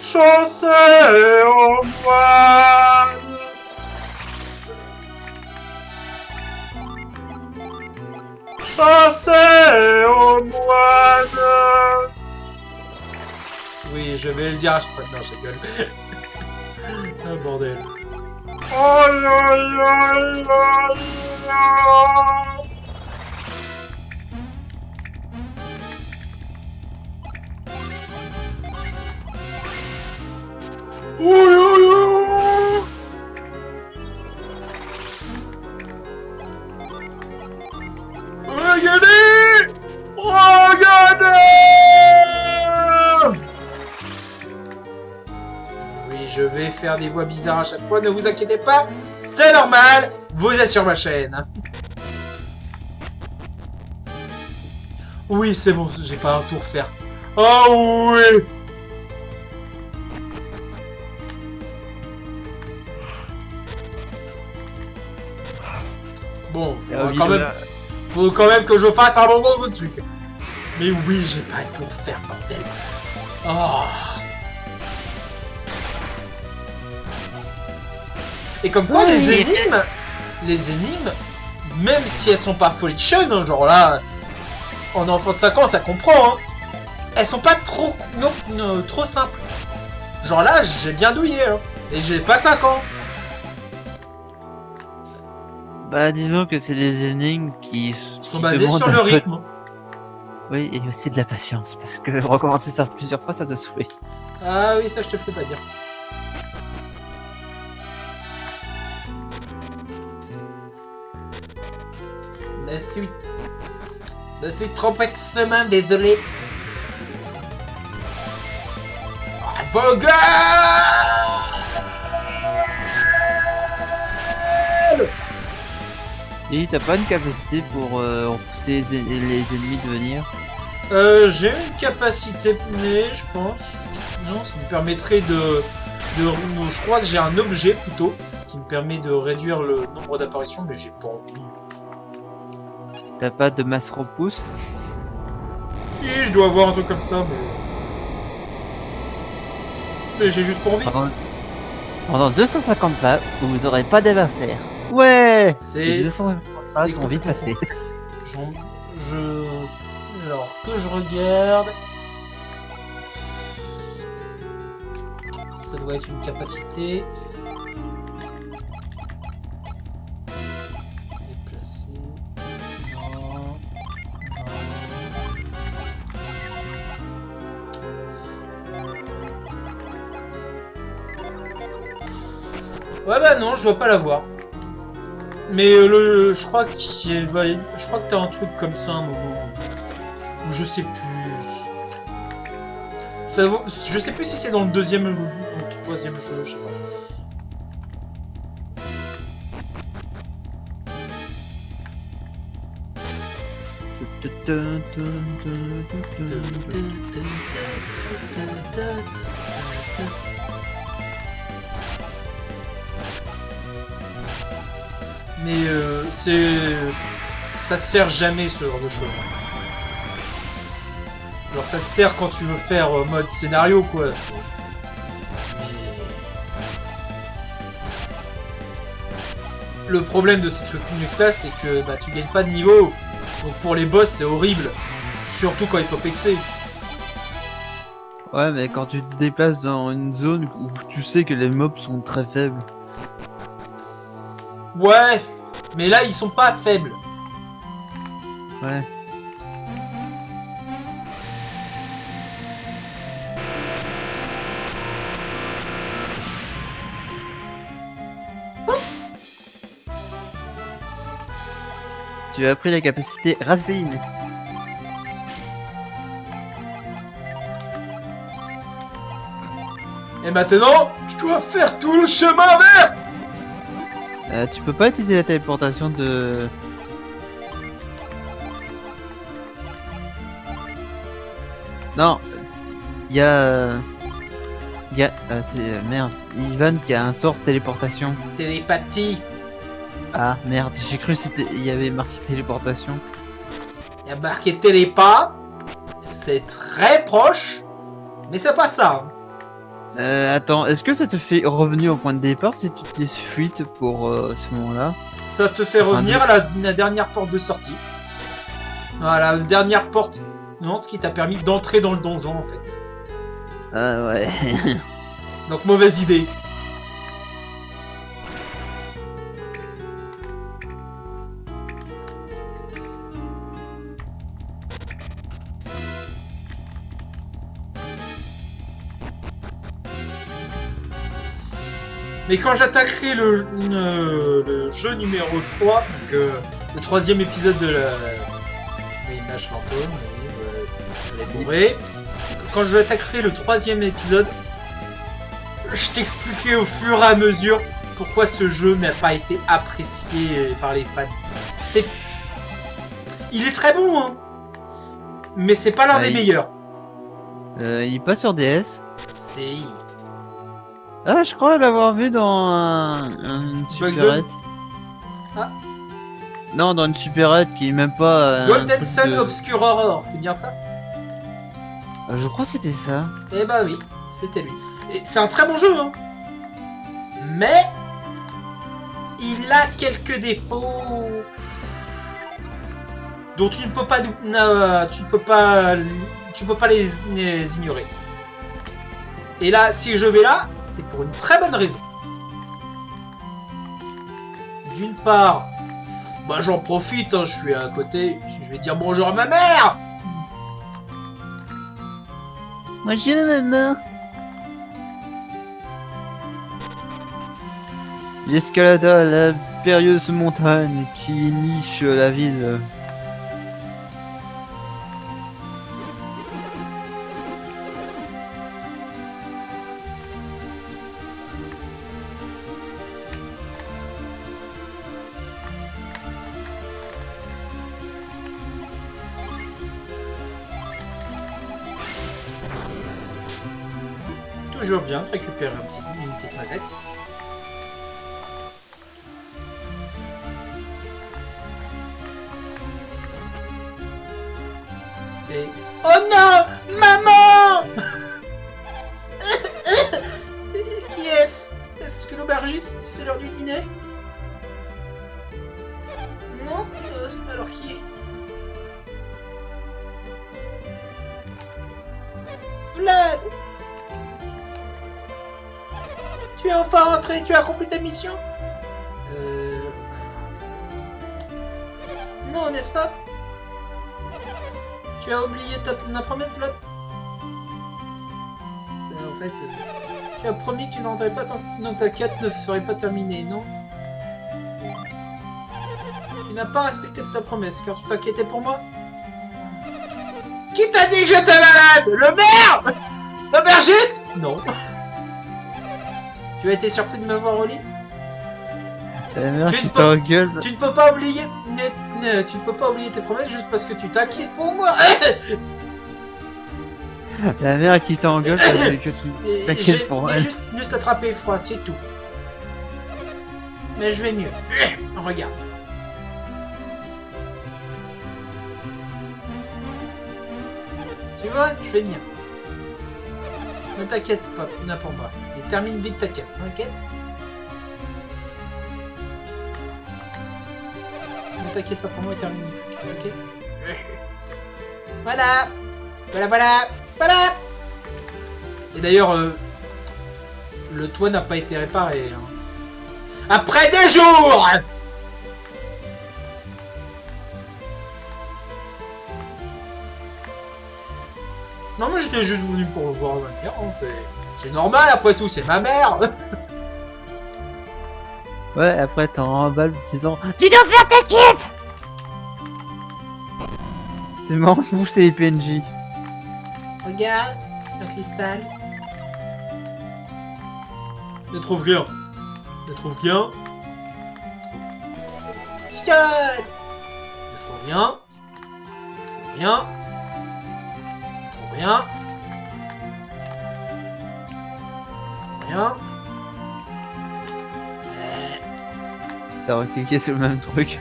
Chanceux au moine! Chanceux au moine! Oui, je vais le dire à chaque fois. Non, je rigole. Ah, bordel. Aïe, aïe, aïe, aïe, aïe. Ouh, ouh, ouh. Regardez! Regardez! Oui, je vais faire des voix bizarres à chaque fois, ne vous inquiétez pas, c'est normal, vous êtes sur ma chaîne. Oui, c'est bon, j'ai pas un tour faire. Oh oui! Bon, faut quand même que je fasse un bon gros truc. Mais oui, j'ai pas le tour faire, bordel. Oh. Et comme quoi, Oui. les énigmes, même si elles sont pas folichon, hein, genre là, en enfant de 5 ans, ça comprend, hein, elles sont pas trop, trop simples. Genre là, j'ai bien douillé, hein, et j'ai pas 5 ans. Bah, disons que c'est des énigmes qui Sont qui basées demandent sur un le peu- rythme. Oui, et aussi de la patience, parce que recommencer ça plusieurs fois, ça te souhaite. Ah oui, ça je te fais pas dire. Me suis trompé de chemin, désolé. Ah, vos gueules! Et t'as pas une capacité pour repousser les ennemis de venir? J'ai une capacité mais je pense. Non, ce qui me permettrait non, je crois que j'ai un objet plutôt qui me permet de réduire le nombre d'apparitions, mais j'ai pas envie. T'as pas de masse repousse? Si, je dois avoir un truc comme ça, mais j'ai juste pas envie. Pendant 250 pas, vous aurez pas d'adversaire. Ouais! C'est- Les 250 pas c'est sont vite passés. Alors que je regarde. Ça doit être une capacité. Déplacer. Non. Ouais bah non, je dois pas l'avoir. Mais je crois je crois que t'as un truc comme ça un moment. Ou je sais plus. Je sais plus si c'est dans le deuxième ou dans le troisième jeu, je sais pas. Mais ça te sert jamais ce genre de choses. Genre ça te sert quand tu veux faire mode scénario quoi. Mais le problème de ces trucs là c'est que bah tu gagnes pas de niveau. Donc pour les boss c'est horrible. Surtout quand il faut pexer. Ouais, mais quand tu te déplaces dans une zone où tu sais que les mobs sont très faibles. Ouais, mais là ils sont pas faibles. Ouais. Tu as pris la capacité racine. Et maintenant, je dois faire tout le chemin inverse. Tu peux pas utiliser la téléportation de... Non, il y a... c'est... merde, Ivan qui a un sort de téléportation. Télépathie. Ah merde, j'ai cru qu'il y avait marqué téléportation. Il y a marqué télépas. C'est très proche. Mais c'est pas ça. Attends, est-ce que ça te fait revenir au point de départ si tu t'es fuite pour ce moment-là? Ça te fait Enfin, revenir à la dernière porte de sortie. Voilà, la dernière porte qui t'a permis d'entrer dans le donjon en fait. Ah ouais. Donc mauvaise idée. Mais quand j'attaquerai le jeu numéro 3, donc le troisième épisode de la Image Fantôme, je l'ai bourré. Quand je attaquerai le troisième épisode, je t'expliquerai au fur et à mesure pourquoi ce jeu n'a pas été apprécié par les fans. Il est très bon, hein, mais c'est pas l'un des meilleurs. Il passe sur DS. C'est... Ah, je crois l'avoir vu dans un Bugzone. supérette. Ah. Non, dans une supérette qui est même pas... un Golden truc Sun de- Obscure Horror, c'est bien ça? Je crois que c'était ça. Eh bah oui, c'était lui. Et c'est un très bon jeu, hein. Mais il a quelques défauts dont tu ne peux pas, les ignorer. Et là, si je vais là, c'est pour une très bonne raison. D'une part, bah j'en profite, hein, je suis à côté, je vais dire bonjour à ma mère. Bonjour maman. Il escalada la périlleuse montagne qui niche la ville. Toujours bien de récupérer une petite noisette. Et... Oh non! Maman! Qui est-ce? Est-ce que l'aubergiste, c'est l'heure du dîner? Non? Alors qui est? Vlad! Tu es enfin rentré, tu as accompli ta mission? Non, n'est-ce pas? Tu as oublié ta promesse, Vlad? En fait, tu as promis que tu n'entrais pas tant que ta quête ne serait pas terminée, non? Tu n'as pas respecté ta promesse, car tu t'inquiétais pour moi? Qui t'a dit que j'étais malade? Le maire? L'aubergiste? Non. Tu as été surpris de me voir au lit? La mère Tu qui ne peux- t'engueule. Tu ne peux pas oublier... Tu ne peux pas oublier tes promesses juste parce que tu t'inquiètes pour moi. La mère qui t'engueule parce que tu t'inquiètes pour elle. Juste attraper froid, c'est tout. Mais je vais mieux. Regarde. Tu vois, je vais bien. Ne t'inquiète pas, n'a pour moi. Et termine vite ta quête, ok? Ne t'inquiète pas pour moi et termine vite ta quête, ok? Voilà. Voilà. Et d'ailleurs, le toit n'a pas été réparé. Hein. Après 2 jours! Non, mais j'étais juste venu pour voir ma mère. Hein. C'est normal, après tout, c'est ma mère. Ouais, après t'en remballes en disant Tu dois faire ta quête. c'est marrant, vous c'est les PNJ. Regarde, un cristal. Je trouve rien. Fiole. Je trouve rien. T'as recliqué sur le même truc.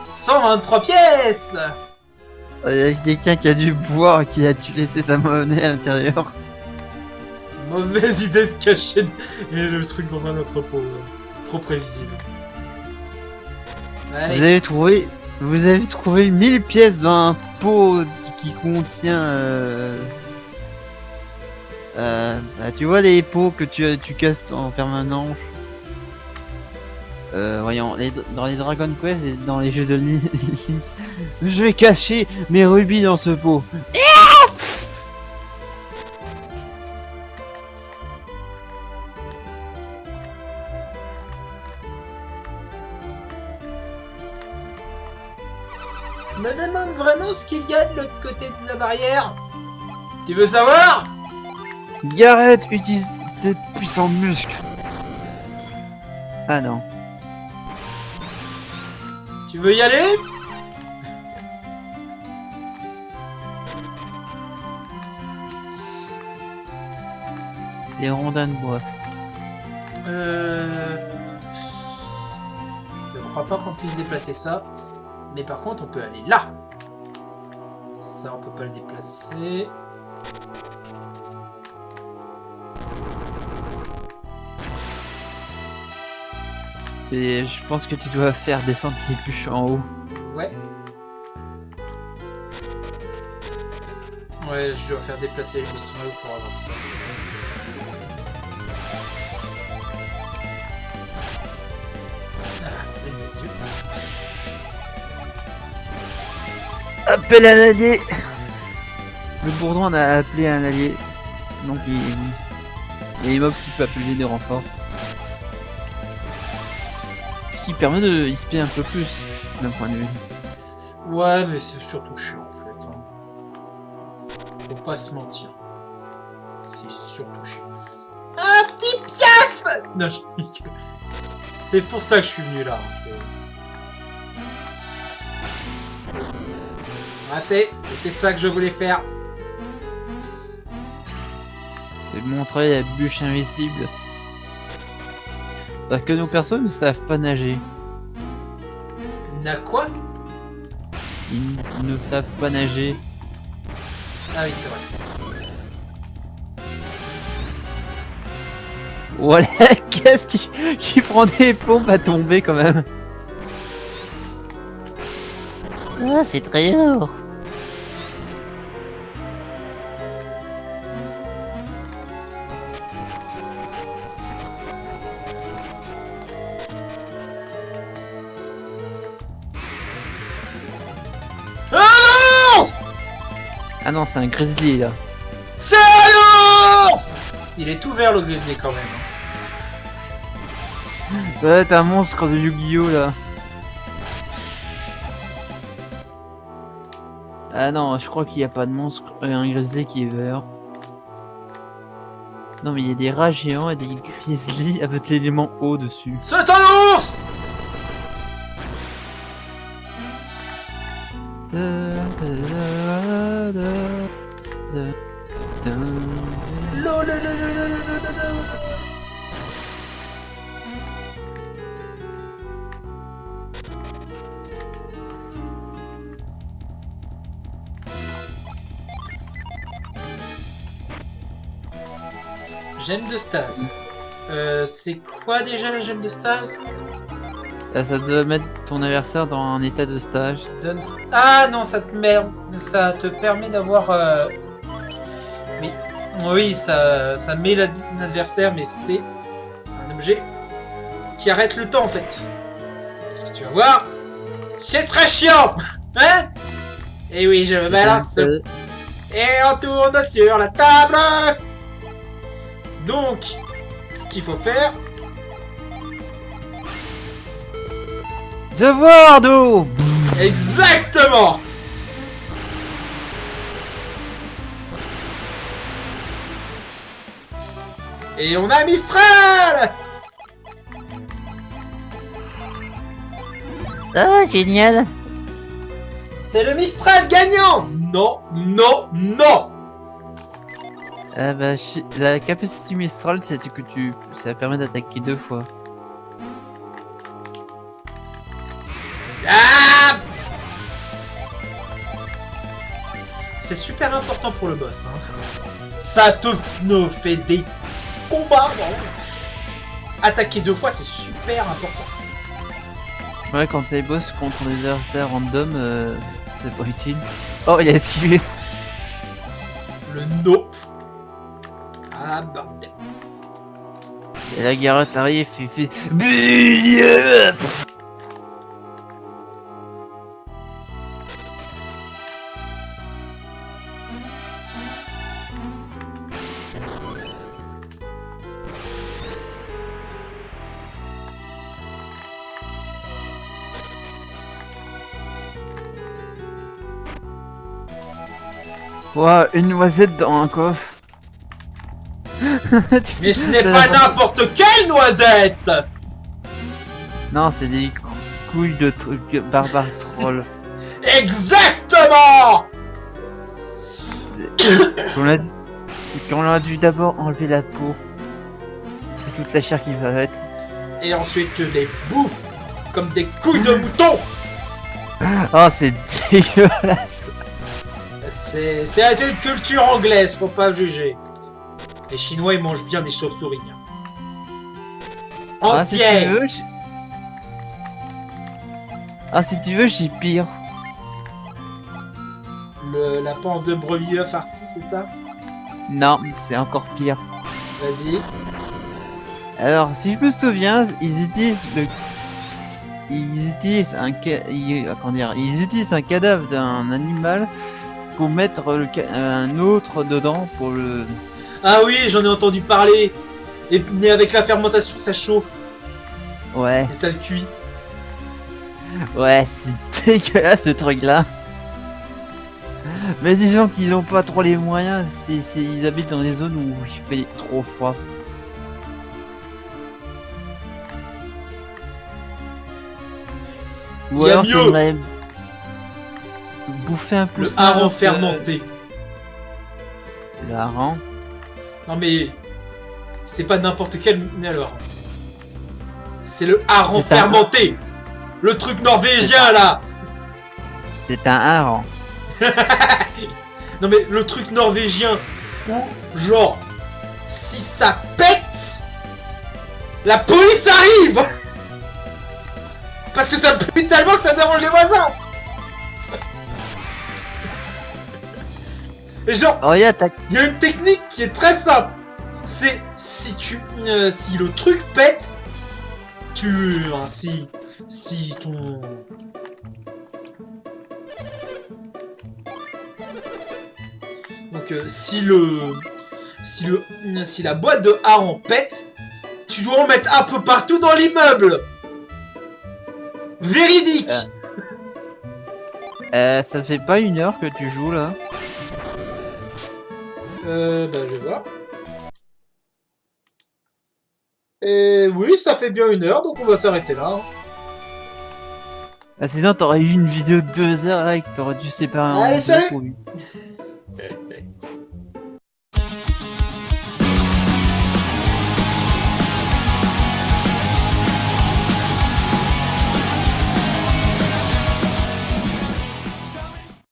123 pièces. Il y a quelqu'un qui a dû boire et qui a dû laisser sa monnaie à l'intérieur. Mauvaise idée de cacher le truc dans un entrepôt. Trop prévisible. Allez. Vous avez trouvé 1000 pièces dans un pot qui contient bah, tu vois les pots que tu casses en permanence. Voyons, dans les Dragon Quest et dans les jeux de Link, je vais cacher mes rubis dans ce pot. Je me demande vraiment ce qu'il y a de l'autre côté de la barrière. Tu veux savoir? Garrett utilise tes puissants muscles. Ah non. Tu veux y aller? Des rondins de bois. Je crois pas qu'on puisse déplacer ça. Mais par contre, on peut aller là. Ça, on peut pas le déplacer. Et je pense que tu dois faire descendre les bûches en haut. Ouais. Ouais, je dois faire déplacer les bûches en haut pour avoir ça. Ah, mes yeux. Appelle un allié. Le bourdon en a appelé un allié. Donc il est mob qui peut appeler des renforts. Ce qui permet de XP un peu plus d'un point de vue. Ouais, mais c'est surtout chiant en fait. Hein. Faut pas se mentir. C'est surtout chiant. Un petit piaf. Non, je rigole. C'est pour ça que je suis venu là. Hein, raté, c'était ça que je voulais faire. C'est montrer la bûche invisible. Parce que nos persos ne savent pas nager. Na quoi? Ils ne savent pas nager. Ah oui, c'est vrai. Voilà, qu'est-ce qui prend des plombes à tomber quand même. Ah, c'est très lourd. Ah non, c'est un grizzly là. Sérieux? Il est tout vert le grizzly quand même. Hein. Ça va être un monstre de Yu-Gi-Oh là. Ah non, je crois qu'il n'y a pas de monstre. Un grizzly qui est vert. Non mais il y a des rats géants et des grizzlies avec l'élément eau dessus. C'est un ours! Gemme de stase. C'est quoi déjà la gemme de stase? Là, ça doit mettre ton adversaire dans un état de stage. Ah non, ça te permet d'avoir... Oui, oui, ça met l'adversaire, mais c'est un objet qui arrête le temps en fait. Est-ce que tu vas voir? C'est très chiant. Hein? Et oui, je me balance. Et on tourne sur la table. Donc, ce qu'il faut faire... Devoir d'eau. Exactement. Et on a Mistral. Ah, génial. C'est le Mistral gagnant. Non, non, non. Ah bah, la capacité Mistral, c'est que ça permet d'attaquer 2 fois. Ah, c'est super important pour le boss. Hein. Ça te fait des combats. Bon. Attaquer 2 fois, c'est super important. Ouais, quand t'es boss contre des adversaires random, c'est pas utile. Oh, il a esquivé. Le nope. Ah bordel. Et la Garrett arrive et fait... Ouah, une noisette dans un coffre. Mais ce n'est pas n'importe quelle noisette. Non, c'est des couilles de trucs barbares trolls. Exactement. On a dû d'abord enlever la peau. Et toute la chair qui va être. Et ensuite tu les bouffes comme des couilles de mouton. Oh, c'est dégueulasse. C'est une culture anglaise, faut pas juger. Les Chinois ils mangent bien des chauves-souris. Hein. Ah, si tu Entières. veux, Ah, si tu veux, j'ai pire. La panse de brebis farcie, c'est ça? Non, c'est encore pire. Vas-y. Alors, si je me souviens, ils utilisent ils utilisent un cadavre d'un animal pour mettre un autre dedans pour le... Ah oui, j'en ai entendu parler. Et avec la fermentation, ça chauffe. Ouais, Et ça le cuit. ouais, c'est dégueulasse ce truc-là. Mais disons qu'ils ont pas trop les moyens, ils habitent dans des zones où il fait trop froid. Ou Il y a alors mieux. t'aimerais bouffer un Le poussin. hareng fermenté. Le hareng. Non mais... C'est pas n'importe quel... alors. C'est le hareng C'est un- fermenté. Le truc norvégien, là. C'est un hareng. Non mais le truc norvégien où, genre, si ça pète, la police arrive. Parce que ça pue tellement que ça dérange les voisins. Et genre, Oh, y a ta... il y a une technique qui est très simple. C'est si si le truc pète, si ton... Donc si la boîte de hareng pète, tu dois en mettre un peu partout dans l'immeuble. Véridique. ça fait pas 1 heure que tu joues là? Bah je vais voir. Et oui, ça fait bien 1 heure, donc on va s'arrêter là. Hein. Ah, sinon t'aurais eu une vidéo de 2 heures là et que t'aurais dû séparer en Allez, deux salut pour lui.